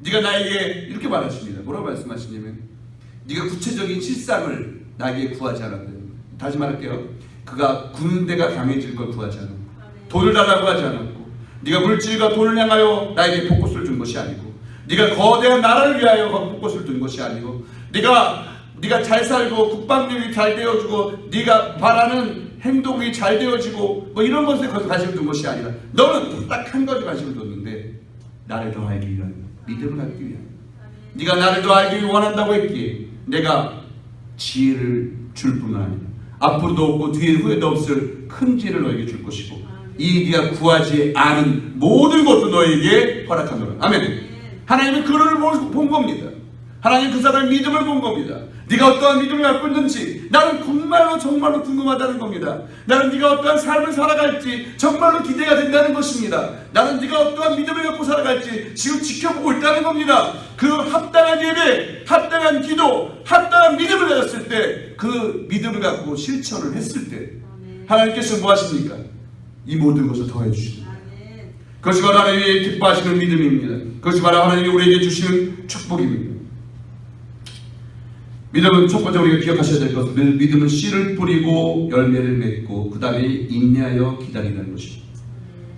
네가 나에게 이렇게 말하십니다. 뭐라고 말씀하시냐면 네가 구체적인 실상을 나에게 구하지 않았다. 다시 말할게요. 그가 군대가 강해질 걸 구하지 않았고 돈을 달라고 하지 않았고 네가 물질과 돈을 향하여 나에게 복꽃을 준 것이 아니고 네가 거대한 나라를 위하여 복꽃을 준 것이 아니고 네가 잘 살고 국방력이 잘 되어지고 네가 바라는 행동이 잘 되어지고 뭐 이런 것에 관심을 둔 것이 아니라 너는 딱 한 가지 관심을 뒀는데 나를 더 알기 위한 믿음을 갖기 위한 네가 나를 더 알기 원한다고 했기에 내가 지혜를 줄 뿐만 아니라 앞으로도 없고 뒤에 후에도 없을 큰 지혜를 너에게 줄 것이고 이 네가 구하지 않은 모든 것도 너에게 허락하노라. 아멘. 하나님은 그를 본 겁니다. 하나님 그 사람의 믿음을 본 겁니다. 네가 어떠한 믿음을 갖고 있는지 나는 정말로 궁금하다는 겁니다. 나는 네가 어떠한 삶을 살아갈지 정말로 기대가 된다는 것입니다. 나는 네가 어떠한 믿음을 갖고 살아갈지 지금 지켜보고 있다는 겁니다. 그 합당한 예배, 합당한 기도, 합당한 믿음을 가졌을 때, 그 믿음을 갖고 실천을 했을 때 하나님께서 뭐 하십니까? 이 모든 것을 더해 주십니다. 그것이 바로 하나님이 기뻐하시는 믿음입니다. 그것이 바로 하나님이 우리에게 주시는 축복입니다. 믿음은 첫 번째 우리가 기억하셔야 될 것은 믿음은 씨를 뿌리고 열매를 맺고 그 다음에 인내하여 기다리는 것입니다.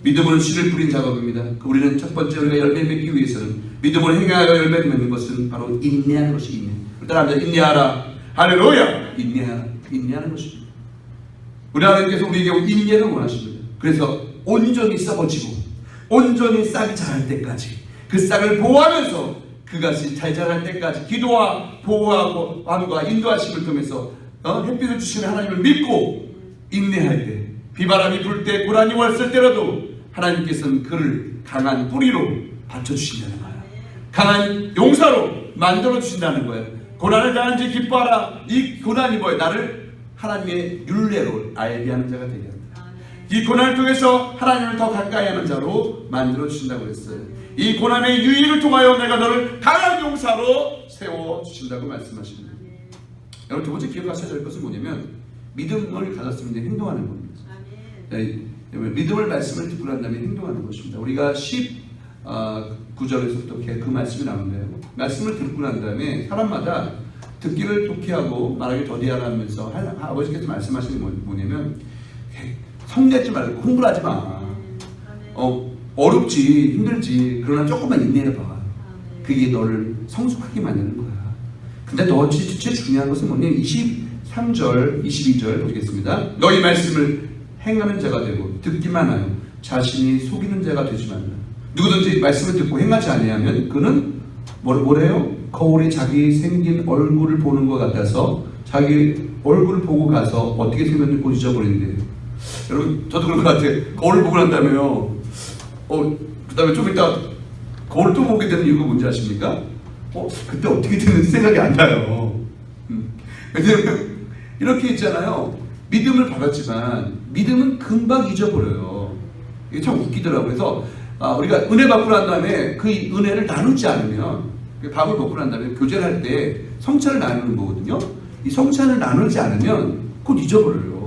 믿음은 씨를 뿌린 작업입니다. 우리는 첫 번째 우리가 열매 맺기 위해서는 믿음을 행하여 열매를 맺는 것은 바로 인내하는 것이 인내. 일단 앉아 인내하라. 할렐루야. 인내하는 것입니다. 우리 하나님께서 우리에게 인내를 원하십니다. 그래서 온전히 썩어지고 온전히 싹이 자랄 때까지 그 싹을 보호하면서 그것이 잘 자랄 때까지 기도와 보호함과 인도하심을 통해서 햇빛을 주시는 하나님을 믿고 인내할 때, 비바람이 불 때, 고난이 왔을 때라도 하나님께서는 그를 강한 뿌리로 받쳐주신다는 거예요. 강한 용사로 만들어주신다는 거예요. 고난을 당한지 기뻐하라. 이 고난이 뭐예요? 나를 하나님의 율례로 알게 하는 자가 되게 합니다. 이 고난을 통해서 하나님을 더 가까이 하는 자로 만들어주신다고 했어요. 이 고난의 유익을 통하여 내가 너를 강한 용사로 세워주신다고 말씀하십니다. 여러분, 두 번째 기억하셔야 될 것은 뭐냐면 믿음을 가졌으면 행동하는 겁니다. 믿음을 말씀을 듣고 난 다음에 행동하는 것입니다. 우리가 19절에서부터 그 말씀이 나오는데요. 말씀을 듣고 난 다음에 사람마다 듣기를 독해하고 말하기 더디하라 하면서 아버지께서 말씀하시는 게 뭐냐면 성내지 말고 흥분하지 마. 어렵지, 힘들지. 그러나 조금만 인내해봐. 그게 너를 성숙하게 만드는 거야. 근데 너 진짜 중요한 것은 뭐냐면 23절, 22절 보시겠습니다. 너희 말씀을 행하는 자가 되고 듣기만 하여 자신이 속이는 자가 되지 말라. 누구든지 말씀을 듣고 행하지 아니하면 그는 뭐래요? 거울이 자기 생긴 얼굴을 보는 것 같아서 자기 얼굴을 보고 가서 어떻게 생겼는지 곧 잊어버린대요. 여러분, 저도 그런 것 같아요. 거울을 보고 난 다음에요. 그 다음에 좀 이따 거울을 또 보게 되는 이유가 뭔지 아십니까? 그때 어떻게 됐는지 생각이 안 나요. 왜냐면 이렇게 있잖아요. 믿음을 받았지만 믿음은 금방 잊어버려요. 이게 참 웃기더라고요. 그래서 우리가 은혜 받고 난 다음에 그 은혜를 나누지 않으면, 밥을 먹고 난 다음에 교제를 할 때 성찬을 나누는 거거든요. 이 성찬을 나누지 않으면 곧 잊어버려요.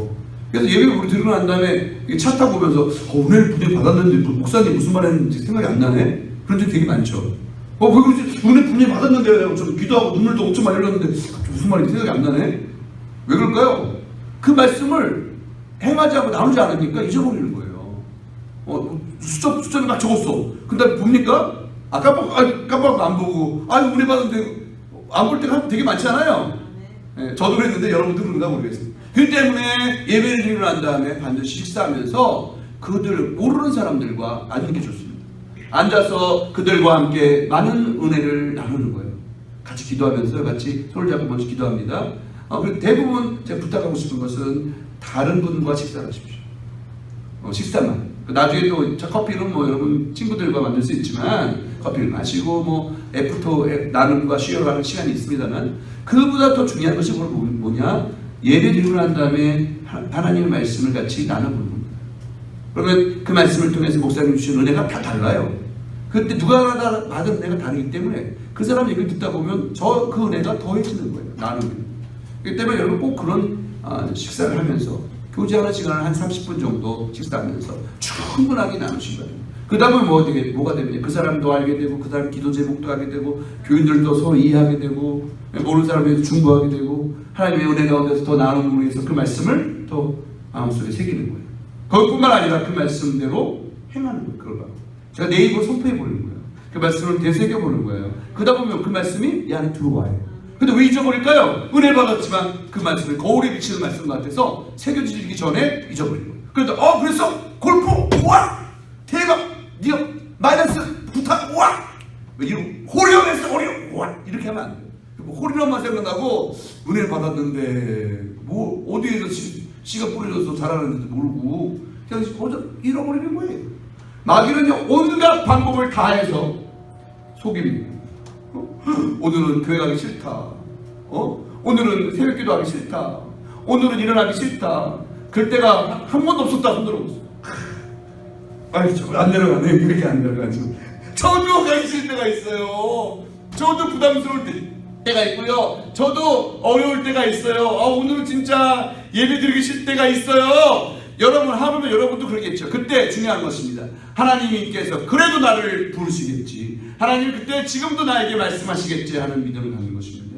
그래서 예배 우리 들고 난 다음에 차 타고 오면서 은혜를 분명히 받았는데 목사님 무슨 말 했는지 생각이 안 나네? 그런 적 되게 많죠. 왜 그러지? 은혜 분명히 받았는데 내가 좀 기도하고 눈물도 엄청 많이 흘렸는데 무슨 말인지 생각이 안 나네? 왜 그럴까요? 그 말씀을 행하지 않고 나누지 않으니까 잊어버리는 거예요. 숫자를 막 적었어. 근데 봅니까? 깜빡 안 보고 은혜 받았는데 안 볼 때가 되게 많잖아요. 네, 저도 그랬는데 여러분도 그런가 모르겠어요. 그 때문에 예배를 드리고 난 다음에 반드시 식사하면서 그들 모르는 사람들과 앉는 게 좋습니다. 앉아서 그들과 함께 많은 은혜를 나누는 거예요. 같이 기도하면서 같이 손을 잡고 먼저 기도합니다. 그리고 대부분 제가 부탁하고 싶은 것은 다른 분과 식사를 하십시오. 식사만. 나중에 또 커피는 여러분 친구들과 만들 수 있지만 커피를 마시고 애프터 나눔과 쉬어가는 시간이 있습니다만, 그보다 더 중요한 것이 뭐냐? 예배 드리고 난 다음에 하나님의 말씀을 같이 나눠보는 겁니다. 그러면 그 말씀을 통해서 목사님 주신 은혜가 다 달라요. 그때 누가 받은 은혜가 다르기 때문에 그 사람 얘기를 듣다 보면 그 은혜가 더해지는 거예요. 나누면. 그렇기 때문에 여러분 꼭 그런 식사를 하면서 교제하는 시간을 한 30분 정도 식사하면서 충분하게 나누신 거예요. 그 다음에 뭐가 되느냐? 그 사람도 알게 되고, 그 다음 기도 제목도 알게 되고, 교인들도 서로 이해하게 되고, 모르는 사람에 대해서 중보하게 되고, 하나님의 은혜 가운데서 더 나눔을 위해서 그 말씀을 더 마음속에 새기는 거예요. 그것뿐만 아니라 그 말씀대로 행하는 거예요. 그걸 제가 내 입으로 선포해 보는 거예요. 그 말씀을 되새겨 보는 거예요. 그러다 보면 그 말씀이 이 안에 들어와요. 근데 왜 잊어버릴까요? 은혜 받았지만 그 말씀을 거울에 비치는 말씀 같아서 새겨지기 전에 잊어버리는 거예요. 그래서 그래서 골프 우와 대박 니가 마이너스 부탁 우와 이런 홀리언했어 홀리언 우와 이렇게 하면 안 돼요. 홀리언만 생각나고 은혜를 받았는데 어디에서 씨가 뿌려져서 자라는지도 모르고 그냥 잃어버리는 거예요. 마귀는요 온갖 방법을 다해서 속입니다. 오늘은 교회 가기 싫다. 오늘은 새벽기도 하기 싫다. 오늘은 일어나기 싫다. 그럴 때가 한 번도 없었다. 손 들어보세요. 아니 저거 안 내려가네. 이렇게 안 내려가죠. 저도 가기 싫을 때가 있어요. 저도 부담스러울 때가 있고요. 저도 어려울 때가 있어요. 오늘은 진짜 예배드리기 싫을 때가 있어요. 여러분 하면 여러분도 그러겠죠. 그때 중요한 것입니다. 하나님께서 그래도 나를 부르시겠지. 하나님 그때 지금도 나에게 말씀하시겠지 하는 믿음을 갖는 것입니다.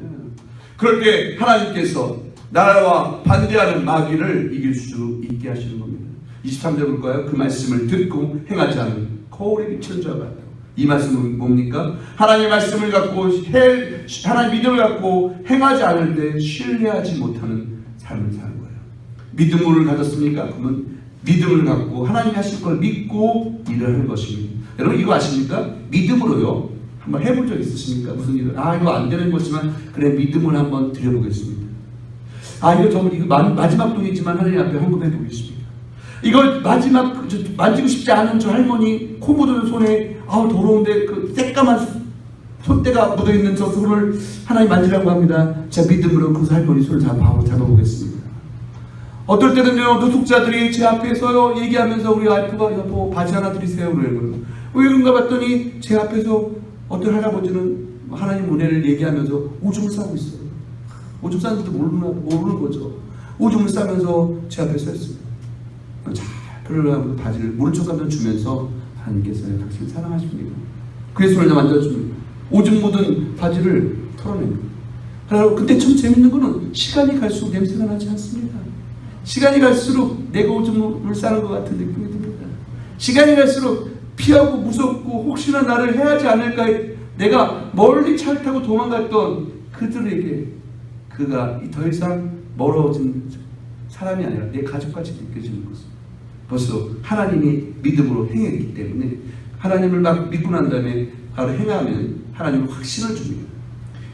그럴 때 하나님께서 나와 반대하는 마귀를 이길 수 있게 하시는 겁니다. 23절 볼까요? 그 말씀을 듣고 행하지 않은 거울에 비친 자가 같다. 이 말씀은 뭡니까? 하나님의 말씀을 갖고 하나님의 믿음을 갖고 행하지 않을 때 신뢰하지 못하는 삶을 사는 거예요. 믿음을 가졌습니까? 그러면 믿음을 갖고 하나님이 하실 걸 믿고 일을 하는 것입니다. 여러분 이거 아십니까? 믿음으로요. 한번 해본 적 있으십니까? 무슨 일을? 이거 안 되는 거지만 그래 믿음을 한번 드려보겠습니다. 이거 정말 이거 마지막 돈이지만 하나님 앞에 헌금해 보겠습니다. 이걸 마지막 만지고 싶지 않은 저 할머니 코 묻은 손에 더러운데 그 새까만 손때가 묻어있는 저 손을 하나님 만지라고 합니다. 제가 믿음으로 그 할머니 손을 잡아보겠습니다. 어떨 때는요 노숙자들이 제 앞에서요 얘기하면서 우리 와이프가 여보 바지 하나 드리세요 그래요. 왜 그런가 봤더니 제 앞에서 어떤 할아버지는 하나님 은혜를 얘기하면서 오줌을 싸고 있어요. 오줌 싸는 것도 모르는 거죠. 오줌을 싸면서 제 앞에 서 있어요. 자, 그러려고 바지를 모른 척하면 주면서 하나님께서 당신을 사랑하십니다. 그의 손을 만져줍니다. 오줌 묻은 바지를 털어냅니다. 그리고 그때 참 재밌는 거는 시간이 갈수록 냄새가 나지 않습니다. 시간이 갈수록 내가 오줌을 싸는 것 같은 느낌이 듭니다. 시간이 갈수록 피하고 무섭고 혹시나 나를 해하지 않을까 내가 멀리 차를 타고 도망갔던 그들에게 그가 더 이상 멀어진 사람이 아니라 내 가족같이 느껴지는 것입니다. 벌써 하나님이 믿음으로 행했기 때문에 하나님을 막 믿고 난 다음에 바로 행하면 하나님은 확신을 줍니다.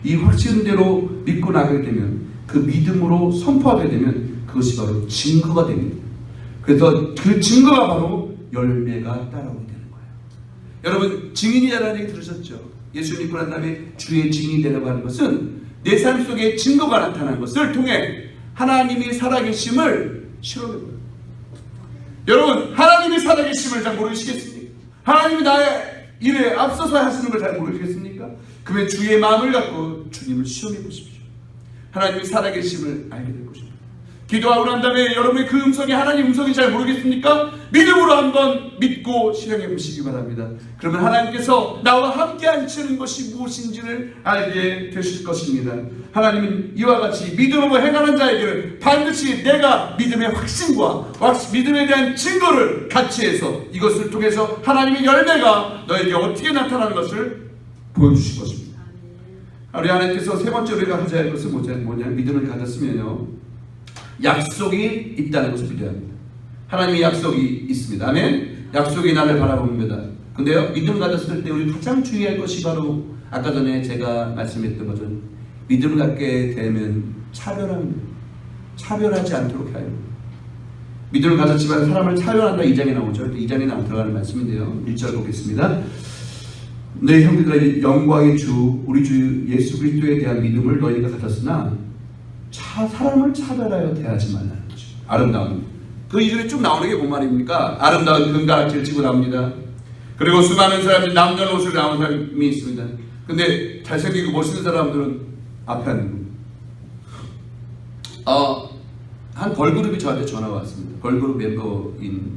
이 확신대로 믿고 나가게 되면 그 믿음으로 선포하게 되면 그것이 바로 증거가 됩니다. 그래서 그 증거가 바로 열매가 따라오게 되는 거예요. 여러분 증인이라는 얘기 들으셨죠? 예수 믿고 난 다음에 주의 증인이 되려고 하는 것은 내 삶 속에 증거가 나타나는 것을 통해 하나님이 살아계심을 실험해보아요. 여러분 하나님이 살아계심을 잘 모르시겠습니까? 하나님이 나의 일에 앞서서 하시는 걸 잘 모르시겠습니까? 그러면 주의 마음을 갖고 주님을 시험해 보십시오. 하나님이 살아계심을 알게 될 것입니다. 기도하고 난 다음에 여러분의 그 음성이 하나님 음성이 잘 모르겠습니까? 믿음으로 한번 믿고 실행해 보시기 바랍니다. 그러면 하나님께서 나와 함께 하시는 것이 무엇인지를 알게 되실 것입니다. 하나님은 이와 같이 믿음으로 행하는 자에게는 반드시 내가 믿음의 확신과 믿음에 대한 증거를 같이 해서 이것을 통해서 하나님의 열매가 너에게 어떻게 나타나는 것을 보여주실 것입니다. 우리 하나님께서 세 번째 우리가 하셔야 할 것은 뭐냐? 믿음을 가졌으면요 약속이 있다는 것을 믿어야 합니다. 하나님의 약속이 있습니다. 아멘. 약속이 나를 바라봅니다. 근데요 믿음 가졌을 때 우리 가장 주의할 것이 바로 아까 전에 제가 말씀했던 것은 믿음을 갖게 되면 차별합니다. 차별하지 않도록 해야 합니다. 믿음을 가졌지만 사람을 차별한다 2장에 나오죠. 2장에 들어가는 말씀인데요. 1절 보겠습니다. 내 형제들아 영광의 주 우리 주 예수 그리스도에 대한 믿음을 너희가 가졌으나 사람을 차별하여 대하지 말라는 거죠. 아름다운 그 이전에 쭉 나오는 게 뭔 말입니까? 아름다운 금가락지를 치고 나옵니다. 그리고 수많은 사람들이 남다른 옷을 나온 사람이 있습니다. 근데 잘생기고 멋있는 사람들은 앞에 앉는 겁니다. 한 걸그룹이 저한테 전화가 왔습니다. 걸그룹 멤버인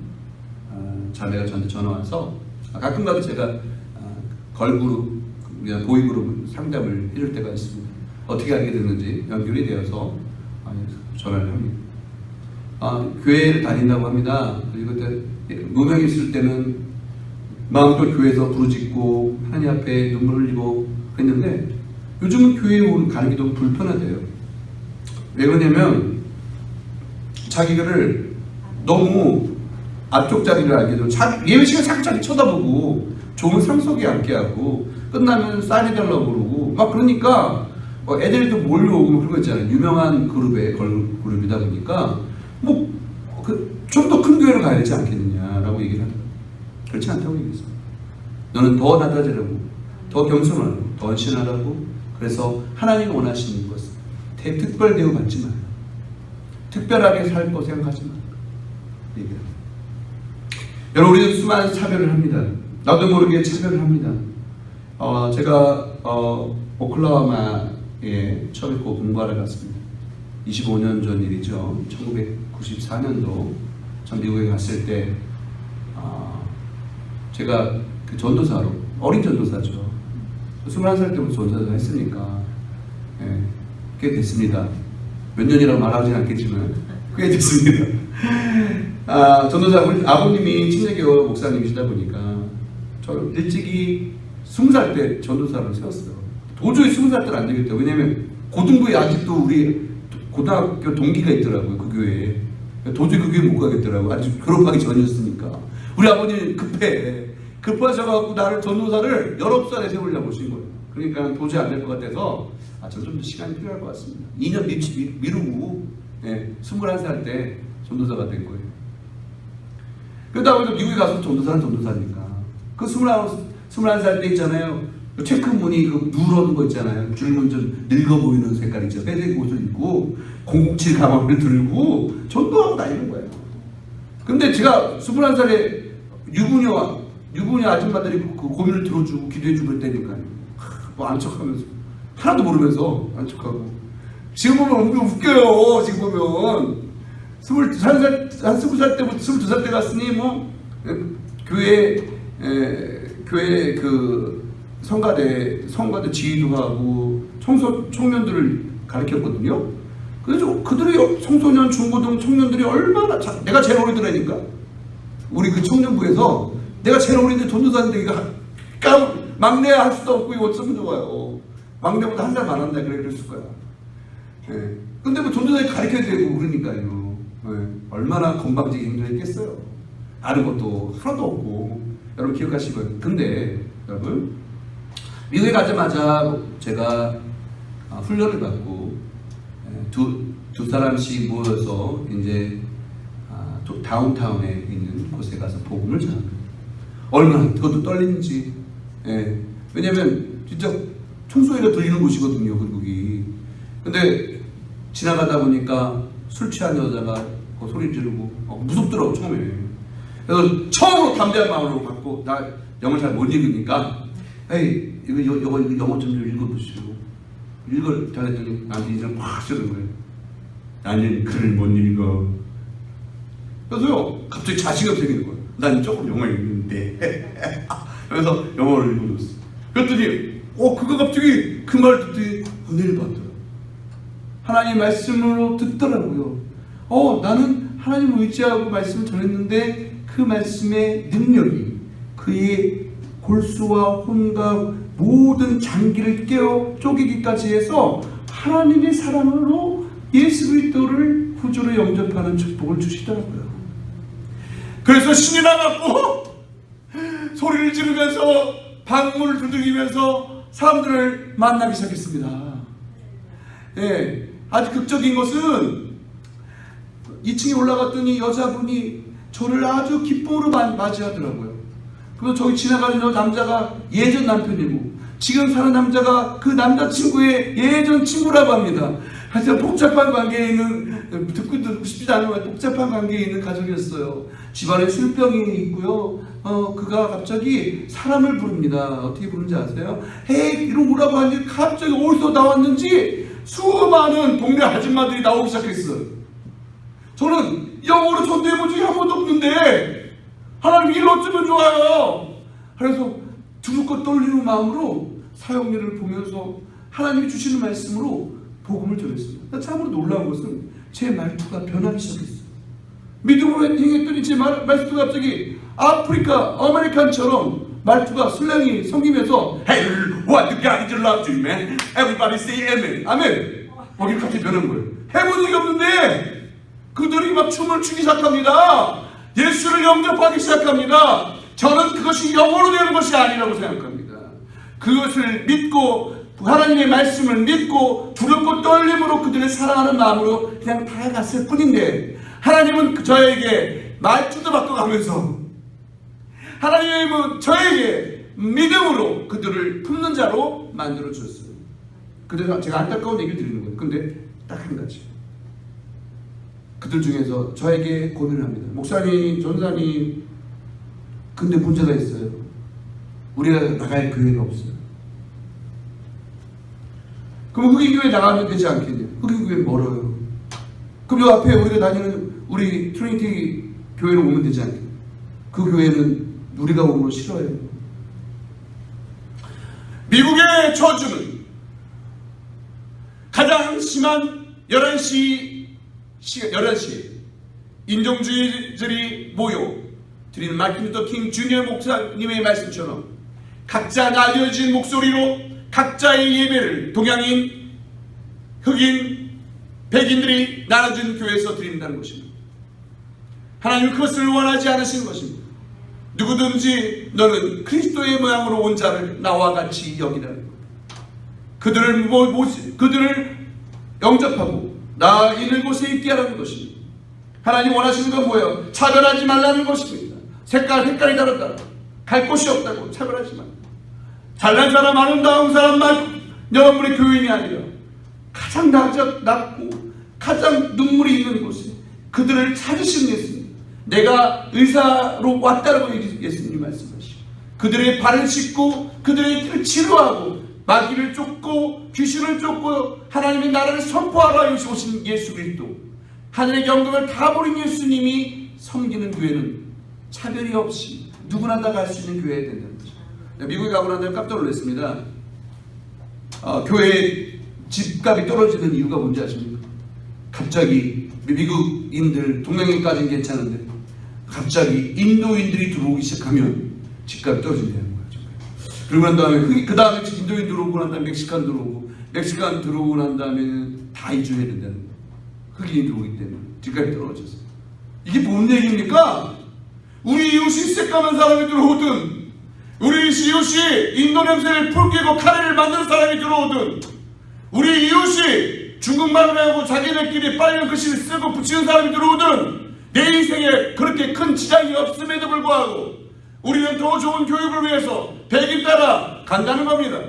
자매가 저한테 전화 와서 가끔 가도 제가 걸그룹, 보이그룹 상담을 해줄 때가 있습니다. 어떻게 알게 됐는지 연결이 되어서 전화를 합니다. 교회를 다닌다고 합니다. 그리고 그때 무명이 있을 때는 마음껏 교회에서 부르짖고 하나님 앞에 눈물 흘리고 그랬는데 요즘은 교회에 가는 게 너무 불편하대요. 왜 그러냐면 자기를 너무 앞쪽 자리를 알게 되고 예배 시간 자기 쳐다보고 좋은 상 속에 앉게 하고 끝나면 쌀이 달라고 그러고 막 그러니까 애들이 또 몰려오고 그런 거 있잖아요. 유명한 그룹의 걸그룹이다 보니까 좀 더 큰 교회로 가야 되지 않겠느냐라고 얘기를 하더라고요. 그렇지 않다고 얘기했어요. 너는 더 낮아지라고, 더 겸손하라고, 더 헌신하라고. 그래서 하나님이 원하시는 것은 특별 대우 받지 마요. 특별하게 살 거 생각하지 마요. 얘기해요. 여러분, 우리는 수많은 차별을 합니다. 나도 모르게 차별을 합니다. 제가 오클라호마에 처음에 공부하러 갔습니다. 25년 전 일이죠. 1994년도 전 미국에 갔을 때 제가 그 전도사로, 어린 전도사죠. 21살 때부터 전도사 했으니까 꽤 됐습니다. 몇 년이라고 말하진 않겠지만 꽤 됐습니다. 전도사, 우리 아버님이 침례교 목사님이시다 보니까 저 일찍이 20살 때 전도사를 세웠어요. 도저히 20살 때는 안 되겠다. 왜냐면 고등부에 아직도 우리 고등학교 동기가 있더라고요. 그 교회에. 도저히 그 교회 못 가겠더라고요. 아직 졸업하기 전이었으니까. 우리 아버님이 급하셔갖고 나를 전도사를 19살에 세우려고 오신 거예요. 그러니까 도저히 안 될 것 같아서 저는 좀 더 시간이 필요할 것 같습니다. 2년 미루고 21살 때 전도사가 된 거예요. 그러다 보니까 미국에 가서 전도사는 전도사니까 그 21살 때 있잖아요. 체크무늬 그 누런 거 있잖아요. 줄문 좀 늙어 보이는 색깔 있죠. 회색 옷을 입고 007 가방을 들고 전도하고 다니는 거예요. 근데 제가 21살에 유부녀 아줌마들이 그 고민을 들어주고 기도해주고 그랬다니까요. 뭐 아는 척하면서 하나도 모르면서 아는 척하고. 지금 보면 웃겨요. 지금 보면 20살 때부터 22살 때 갔으니 뭐 교회 그 성가대 지휘도 하고 청년들을 가르쳤거든요. 그래서 그들이 청소년, 중고등 청년들이 얼마나 내가 제일 어리더라니까. 우리 그 청년부에서 내가 제일 어린데 전도사인데 이거 막내 할 수도 없고 이거 어쩌면 좋아요. 막내보다 한 살 많았나 그랬을 거야. 근데 뭐 전도사에 가르쳐야 되고 그러니까요. 얼마나 건방지게 행동했겠어요. 아는 것도 하나도 없고. 여러분 기억하시고요. 근데 여러분 미국에 가자마자 제가 훈련을 받고 두 사람씩 모여서 이제 다운타운에 있는 곳에 가서 복음을 전합니다. 얼마나 그것도 떨리는지. 왜냐면 진짜 총소리가 들리는 곳이거든요, 그국이. 근데 지나가다 보니까 술 취한 여자가 소리 지르고 무섭더라고 처음에. 그래서 처음으로 담대한 마음으로 받고, 나 영어를 잘 못 읽으니까 에이 이거 영어 좀 읽어보시오. 잘했더니 나한테 이제 막 쓰는 거예요. 나는 글을 못 읽어. 그래서요 갑자기 자신감 생기는 거예요. 난 조금 영어 읽는데. 그래서 영어를 읽어줬어. 그랬더니 그거 갑자기 그 말 듣더니 은혜를 받더라고요. 하나님 말씀으로 듣더라고요. 나는 하나님을 의지하고 말씀을 전했는데 그 말씀의 능력이 그의 골수와 혼과 모든 장기를 깨어 쪼개기까지 해서 하나님의 사랑으로 예수 그리스도를 구주로 영접하는 축복을 주시더라고요. 그래서 신이 나갖고 소리를 지르면서 방문을 두들기면서 사람들을 만나기 시작했습니다. 아주 극적인 것은 2층에 올라갔더니 여자분이 저를 아주 기쁨으로 맞이하더라고요. 그래서 저기 지나가는 저 남자가 예전 남편이고 지금 사는 남자가 그 남자친구의 예전 친구라고 합니다. 하여튼 복잡한 관계에 있는, 듣고 싶지 않은 복잡한 관계에 있는 가족이었어요. 집안에 술병이 있고요. 그가 갑자기 사람을 부릅니다. 어떻게 부르는지 아세요? 헤이 이러고 뭐라고 하는지 갑자기 어디서 나왔는지 수많은 동네 아줌마들이 나오기 시작했어요. 저는 영어로 전도해본 적이 한 번도 없는데 하나님 이를 어쩌면 좋아요. 그래서 두렵고 떨리는 마음으로 사역일을 보면서 하나님이 주시는 말씀으로 복음을 전했습니다. 참으로 놀라운 것은 제 말투가 변하기 시작했어요. 믿음으로 행했더니 제 말투가 갑자기 아메리칸처럼 말투가 슬랭이 성기면서 Hey, what the God is love you, man? Everybody say amen. 아멘. 이렇게 갑자기 변한 거예요. 해본 적이 없는데 그들이 막 춤을 추기 시작합니다. 예수를 영접하기 시작합니다. 저는 그것이 영어로 되는 것이 아니라고 생각합니다. 그것을 믿고 하나님의 말씀을 믿고 두렵고 떨림으로 그들을 사랑하는 마음으로 그냥 다가갔을 뿐인데 하나님은 저에게 말투도 바꿔가면서 하나님은 저에게 믿음으로 그들을 품는 자로 만들어 주셨어요. 그래서 제가 안타까운 얘기를 드리는 거예요. 근데 딱 한 가지. 그들 중에서 저에게 고민을 합니다. 목사님, 전사님, 근데 문제가 있어요. 우리가 나갈 교회가 없어요. 그럼 흑인교회 나가면 되지 않겠냐? 흑인교회 멀어요. 그럼 요 앞에 우리가 다니는 우리 트리니티 교회로 오면 되지 않겠냐? 그 교회는 우리가 오는 걸 싫어해요. 미국의 저주는 가장 심한 11시에 인종주의자들이 모여 드리는 마틴 루터 킹 주니어 목사님의 말씀처럼 각자 나뉘어진 목소리로 각자의 예배를 동양인, 흑인, 백인들이 나눠진 교회에서 드린다는 것입니다. 하나님은 그것을 원하지 않으시는 것입니다. 누구든지 너는 그리스도의 모양으로 온 자를 나와 같이 여기라는 것. 그들을 영접하고 나 있는 곳에 있게 하라는 것입니다. 하나님 원하시는 건 뭐예요? 차별하지 말라는 것입니다. 색깔이 다르다. 갈 곳이 없다고 차별하지 말라. 잘난 사람, 아름다운 사람만 여러분의 교인이 아니라 가장 낮고 가장 눈물이 있는 곳에 그들을 찾으시는 예수님. 내가 의사로 왔다라고 예수님이 말씀하시고 그들의 발을 씻고 그들의 길을 치료하고 마귀를 쫓고 귀신을 쫓고 하나님의 나라를 선포하러 오신 예수 그리스도, 하늘의 영광을 다 버린 예수님이 섬기는 교회는 차별이 없이 누구나 다 갈 수 있는 교회가 된다는 거죠. 미국에 가고 난 다음에 깜짝 놀랐습니다. 교회 집값이 떨어지는 이유가 뭔지 아십니까? 갑자기 미국인들, 동양인까지는 괜찮은데 갑자기 인도인들이 들어오기 시작하면 집값이 떨어진다는 거예요. 그러고 난 다음에 그 다음에 인도인 들어오고 난 다음에 멕시칸 들어오고 난 다음에는 다 이주해야 된다는 거예요. 흑인이 들어오기 때문에 집값이 떨어져서. 이게 뭔 얘기입니까? 우리 이웃이 새까만 사람이 들어오든 우리 이웃이 인도 냄새를 풍기고 카레를 만드는 사람이 들어오든 우리 이웃이 중국말을 하고 자기네끼리 빨간 글씨를 쓰고 붙이는 사람이 들어오든 내 인생에 그렇게 큰 지장이 없음에도 불구하고 우리는 더 좋은 교육을 위해서 백인 따라 간다는 겁니다.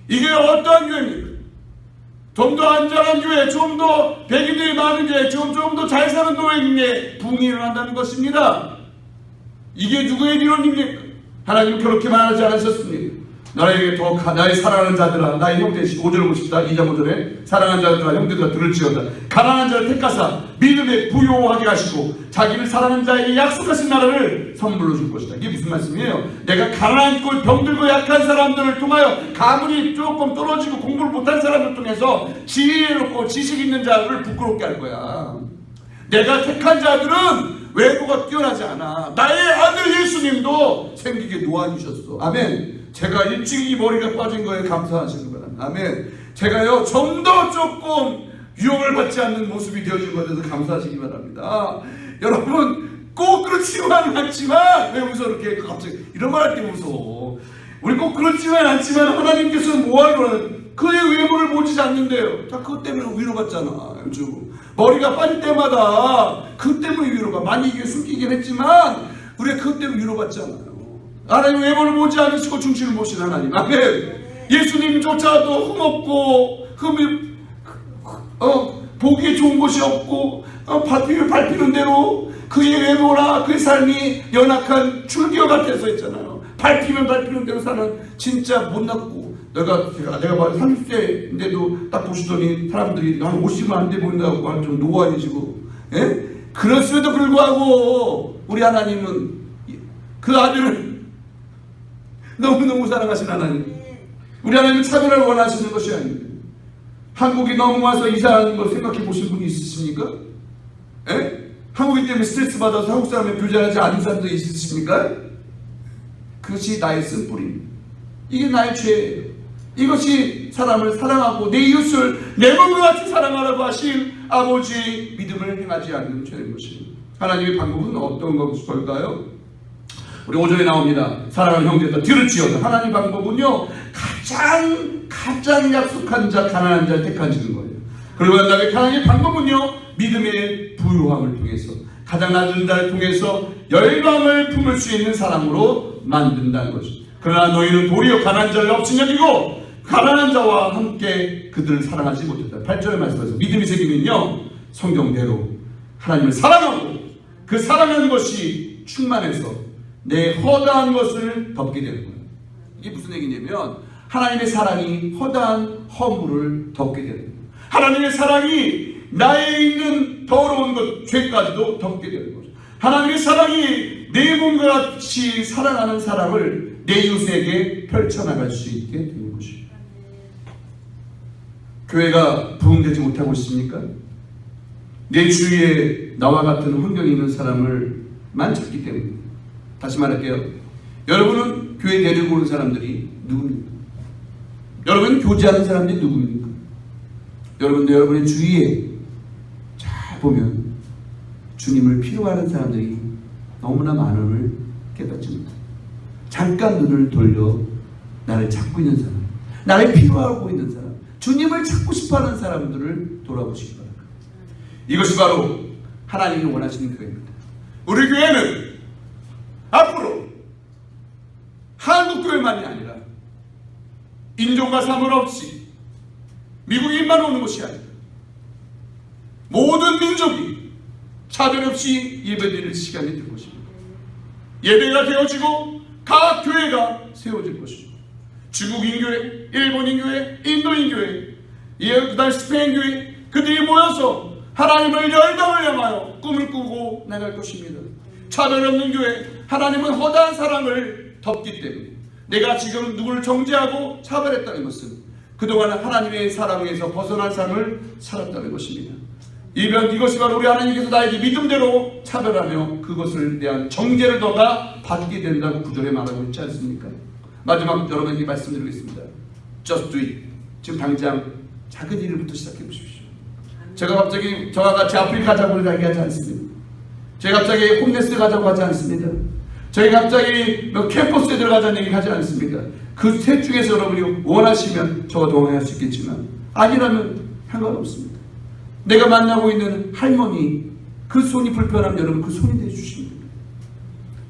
이게 어떠한 교회입니까? 좀 더 안전한 교회, 좀 더 백인들이 많은 교회, 좀 더 잘 사는 교회에 부흥이 일어난다는 것입니다. 이게 누구의 이론입니까? 하나님 그렇게 말하지 않으셨습니다. 나에게 나의 사랑하는 자들아, 나의 형제, 5절 보고 싶다. 2장 5절에 사랑하는 자들아, 형제들아 들을지어다. 가난한 자를 택하사 믿음에 부요하게 하시고 자기를 사랑하는 자에게 약속하신 나라를 선물로 줄 것이다. 이게 무슨 말씀이에요? 내가 가난하고 병들고 약한 사람들을 통하여 가문이 조금 떨어지고 공부를 못한 사람을 통해서 지혜롭고 지식 있는 자를 부끄럽게 할 거야. 내가 택한 자들은 외모가 뛰어나지 않아. 나의 아들 예수님도 생기게 놓아주셨어. 아멘. 제가 일찍이 머리가 빠진 거에 감사하시는 바랍니다. 아멘. 제가요 좀 더 조금 유혹을 받지 않는 모습이 되어진 것에 대해서 감사하시기 바랍니다. 여러분 꼭 그렇지만 않지만 왜 웃어 이렇게 갑자기 이런 말 할 때 웃어. 우리 꼭 그렇지만 않지만 하나님께서는 뭐하러 그의 외모를 보지 않는데요. 다 그것 때문에 위로받잖아. 요즘 머리가 빠질 때마다 그 때문에 위로가 많이 이게 숨기긴 했지만 우리가 그것 때문에 위로받잖아요. 하나님 외모를 보지 않으시고 중심을 보시는 하나님. 아멘. 예수님조차도 흠없고 보기에 좋은 것이 없고 밟히는 대로 그의 외모나 그의 삶이 연약한 줄기와 같아서 했잖아요. 밟히는 대로 사는 진짜 못났고 내가 30세인데도 딱 보시더니 사람들이 한 50만 안 돼 보인다고 좀 노안이시고 그랬음에도 불구하고 우리 하나님은 그 아들을 너무너무 사랑하신 하나님. 우리 하나님은 차별을 원하시는 것이 아닙니다. 한국이 넘어와서 이상한 거 생각해 보신 분이 있으십니까? 한국인 때문에 스트레스 받아서 한국 사람에 교제하지 않은 사람도 있으십니까? 그것이 나의 쓴뿌리입니다. 이게 나의 죄예요. 이것이 사람을 사랑하고 내 이웃을 내 몸과 같이 사랑하라고 하신 아버지의 믿음을 행하지 않는 죄인 것입니다. 하나님의 방법은 어떤 것일까요? 우리 5절에 나옵니다. 사랑하는 형제들 들을지어다. 하나님 방법은요 가장 약속한 자 가난한 자를 택하시는 거예요. 그리고 난 다음에 하나님의 방법은요 믿음의 부유함을 통해서 가장 낮은 자를 통해서 열방을 품을 수 있는 사람으로 만든다는 것입니다. 그러나 너희는 도리어 가난한 자를 없인 여기고 가난한 자와 함께 그들을 사랑하지 못했다. 8절의 말씀에서 믿음이 생기면요, 성경대로 하나님을 사랑하고 그 사랑하는 것이 충만해서 내 허다한 것을 덮게 되는 거예요. 이게 무슨 얘기냐면 하나님의 사랑이 허다한 허물을 덮게 되는 거예요. 하나님의 사랑이 나에 있는 더러운 것, 죄까지도 덮게 되는 거죠. 하나님의 사랑이 내 몸과 같이 사랑하는 사랑을 내 이웃에게 펼쳐나갈 수 있게 되는 것이죠. 교회가 부흥되지 못하고 있습니까? 내 주위에 나와 같은 환경에 있는 사람을 많지 때문에. 다시 말할게요. 여러분은 교회 데리고 오는 사람들이 누굽니까? 여러분 교제하는 사람들이 누굽니까? 여러분도 여러분의 주위에 잘 보면 주님을 필요하는 사람들이 너무나 많음을 깨닫지 못합니다. 잠깐 눈을 돌려 나를 찾고 있는 사람, 나를 필요하고 있는 사람, 주님을 찾고 싶어하는 사람들을 돌아보시기 바랍니다. 이것이 바로 하나님이 원하시는 교회입니다. 우리 교회는 앞으로 한국교회만이 아니라 인종과 상관없이 미국인만 오는 것이 아니라 모든 민족이 차별 없이 예배드릴 시간이 될 것입니다. 예배가 되어지고 각 교회가 세워질 것입니다. 중국인 교회, 일본인 교회, 인도인 교회, 그다음 스페인 교회, 그들이 모여서 하나님을 열방을 향하여 꿈을 꾸고 나갈 것입니다. 차별 없는 교회, 하나님은 허다한 사랑을 덮기 때문에 내가 지금 누구를 정죄하고 차별했다는 것은 그동안 하나님의 사랑에서 벗어난 삶을 살았다는 것입니다. 이것이 바로 우리 하나님께서 나에게 믿음대로 차별하며 그것을 대한 정죄를 너가 받게 된다고 구절에 말하고 있지 않습니까? 마지막 여러분에게 말씀드리겠습니다. Just do it. 지금 당장 작은 일부터 시작해 보십시오. 제가 갑자기 저와 같이 아프리카 가자고 이야기하지 않습니다. 제가 갑자기 홈레스 가자고 하지 않습니다. 저희가 갑자기 캠퍼스에 들어가자는 얘기 하지 않습니다. 그 셋 중에서 여러분이 원하시면 저가 동행할 수 있겠지만 아니라면 상관없습니다. 내가 만나고 있는 할머니 그 손이 불편하면 여러분 그 손이 대주시면 됩니다.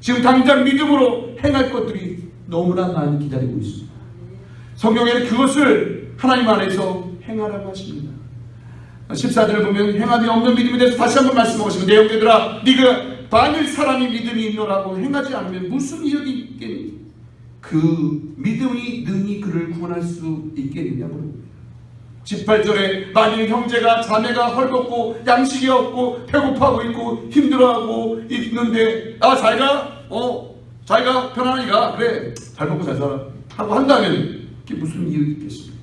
지금 당장 믿음으로 행할 것들이 너무나 많이 기다리고 있습니다. 성경에는 그것을 하나님 안에서 행하라고 하십니다. 14절을 보면 행함이 없는 믿음에 대해서 다시 한번 말씀하시면 내 형제들아 네가 만일 사람이 믿음이 있노라고 행하지 않으면 무슨 이익이 있겠니? 그 믿음이 능히 그를 구원할 수 있겠느냐고. 18절에 만일 형제가 자매가 헐벗고 양식이 없고 배고파하고 있고 힘들어하고 있는데 자기가 편안하니까 그래 잘 먹고 잘 살아 하고 한다면 그게 무슨 이익이 있겠습니까?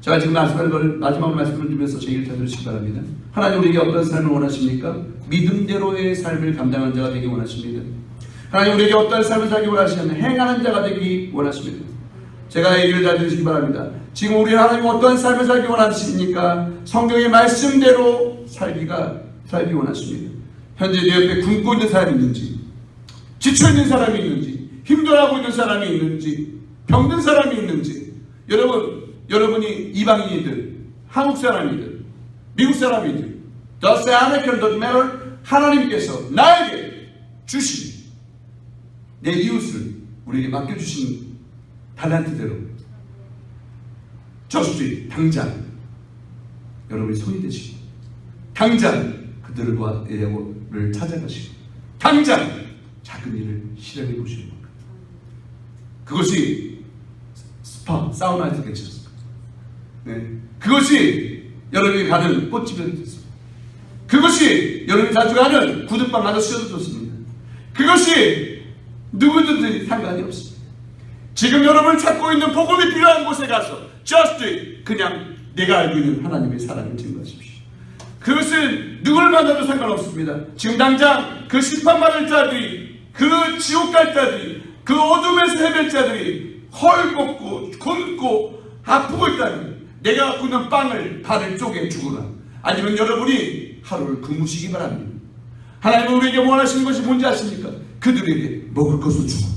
제가 지금 마지막으로 말씀을 드리면서 제 얘기를 잘 들으시기 바랍니다. 하나님 우리에게 어떤 삶을 원하십니까? 믿음대로의 삶을 감당하는 자가 되기 원하십니다. 하나님 우리에게 어떤 삶을 살기 원하시면 행하는 자가 되기 원하십니다. 제가 얘기를 잘 들으시기 바랍니다. 지금 우리 하나님 어떤 삶을 살기 원하십니까? 성경의 말씀대로 살기 원하십니다. 현재 내 옆에 굶고 있는 사람이 있는지, 지쳐 있는 사람이 있는지, 힘들어하고 있는 사람이 있는지, 병든 사람이 있는지, 여러분이 이방인이들, 한국 사람이들, 미국 사람이들, doesn't American, doesn't matter. 하나님께서 나에게 주신 내 이웃을 우리에게 맡겨주신 달란트대로 저수지 당장 여러분이 손이 되시고 당장 그들을 찾아가시고 당장 작은 일을 실행해 보시는 겁니다. 그것이 스파, 사우나에서 괜찮습니다. 네. 그것이 여러분이 가는 꽃집에도 좋습니다. 그것이 여러분이 자주 가는 구두방 가서 쉬어도 좋습니다. 그것이 누구든지 상관이 없습니다. 지금 여러분을 찾고 있는 복음이 필요한 곳에 가서 just 그냥 내가 알고 있는 하나님의 사랑을 증거하십시오. 그것은 누굴 만나도 상관없습니다. 지금 당장 그 심판받을 자들이, 그 지옥 갈 자들이, 그 어둠에서 헤맬 자들이 헐벗고 굶고 아프고 있다면 내가 갖고 있는 빵을 발을 쪼개 주거나 아니면 여러분이 하루를 굶으시기 바랍니다. 하나님은 우리에게 원하시는 것이 뭔지 아십니까? 그들에게 먹을 것을 주고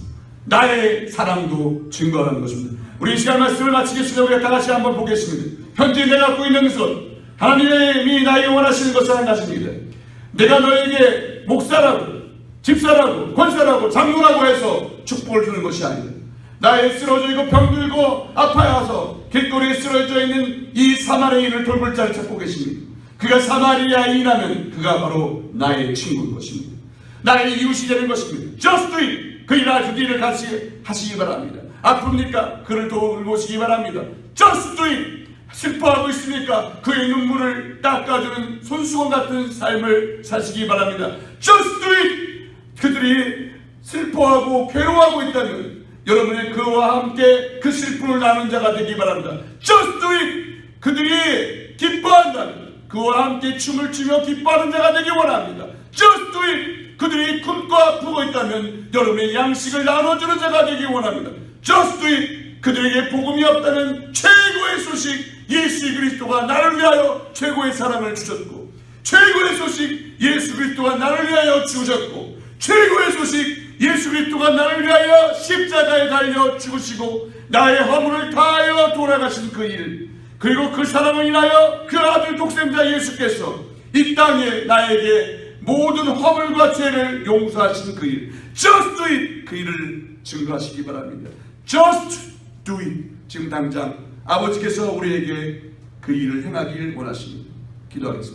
나의 사랑도 증거하는 것입니다. 우리 이 시간 말씀을 마치겠습니다. 우리가 다 같이 한번 보겠습니다. 현재 내가 갖고 있는 것은 하나님이 나에게 원하시는 것은 한 가지입니다. 내가 너에게 목사라고 집사라고 권사라고 장로라고 해서 축복을 주는 것이 아니다. 나의 쓰러져 있고 병들고 아파서 길거리에 쓰러져 있는 이 사마리아인을 돌볼 자를 찾고 계십니다. 그가 사마리아인이라면 그가 바로 나의 친구인 것입니다. 나의 이웃이 되는 것입니다. Just do it. 그 일을 같이 하시기 바랍니다. 아픕니까? 그를 돌보시기 바랍니다. Just do it. 슬퍼하고 있으니까 그의 눈물을 닦아주는 손수건 같은 삶을 사시기 바랍니다. Just do it. 그들이 슬퍼하고 괴로워하고 있다면 여러분의 그와 함께 그 슬픔을 나눈 자가 되기 바랍니다. Just do it. 그들이 기뻐한다면 그와 함께 춤을 추며 기뻐하는 자가 되기 원합니다. Just do it. 그들이 굶고 아프고 있다면 여러분의 양식을 나눠주는 자가 되기 원합니다. Just do it. 그들에게 복음이 없다면 최고의 소식 예수 그리스도가 나를 위하여 최고의 사랑을 주셨고, 최고의 소식 예수 그리스도가 나를 위하여 주셨고, 최고의 소식 예수 그리스도가 나를 위하여 십자가에 달려 죽으시고 나의 허물을 다하여 돌아가신 그 일, 그리고 그 사랑을 인하여 그 아들 독생자 예수께서 이 땅에 나에게 모든 허물과 죄를 용서하신 그 일, Just do it. 그 일을 증거하시기 바랍니다. Just do it. 지금 당장 아버지께서 우리에게 그 일을 행하길 원하십니다. 기도하겠습니다.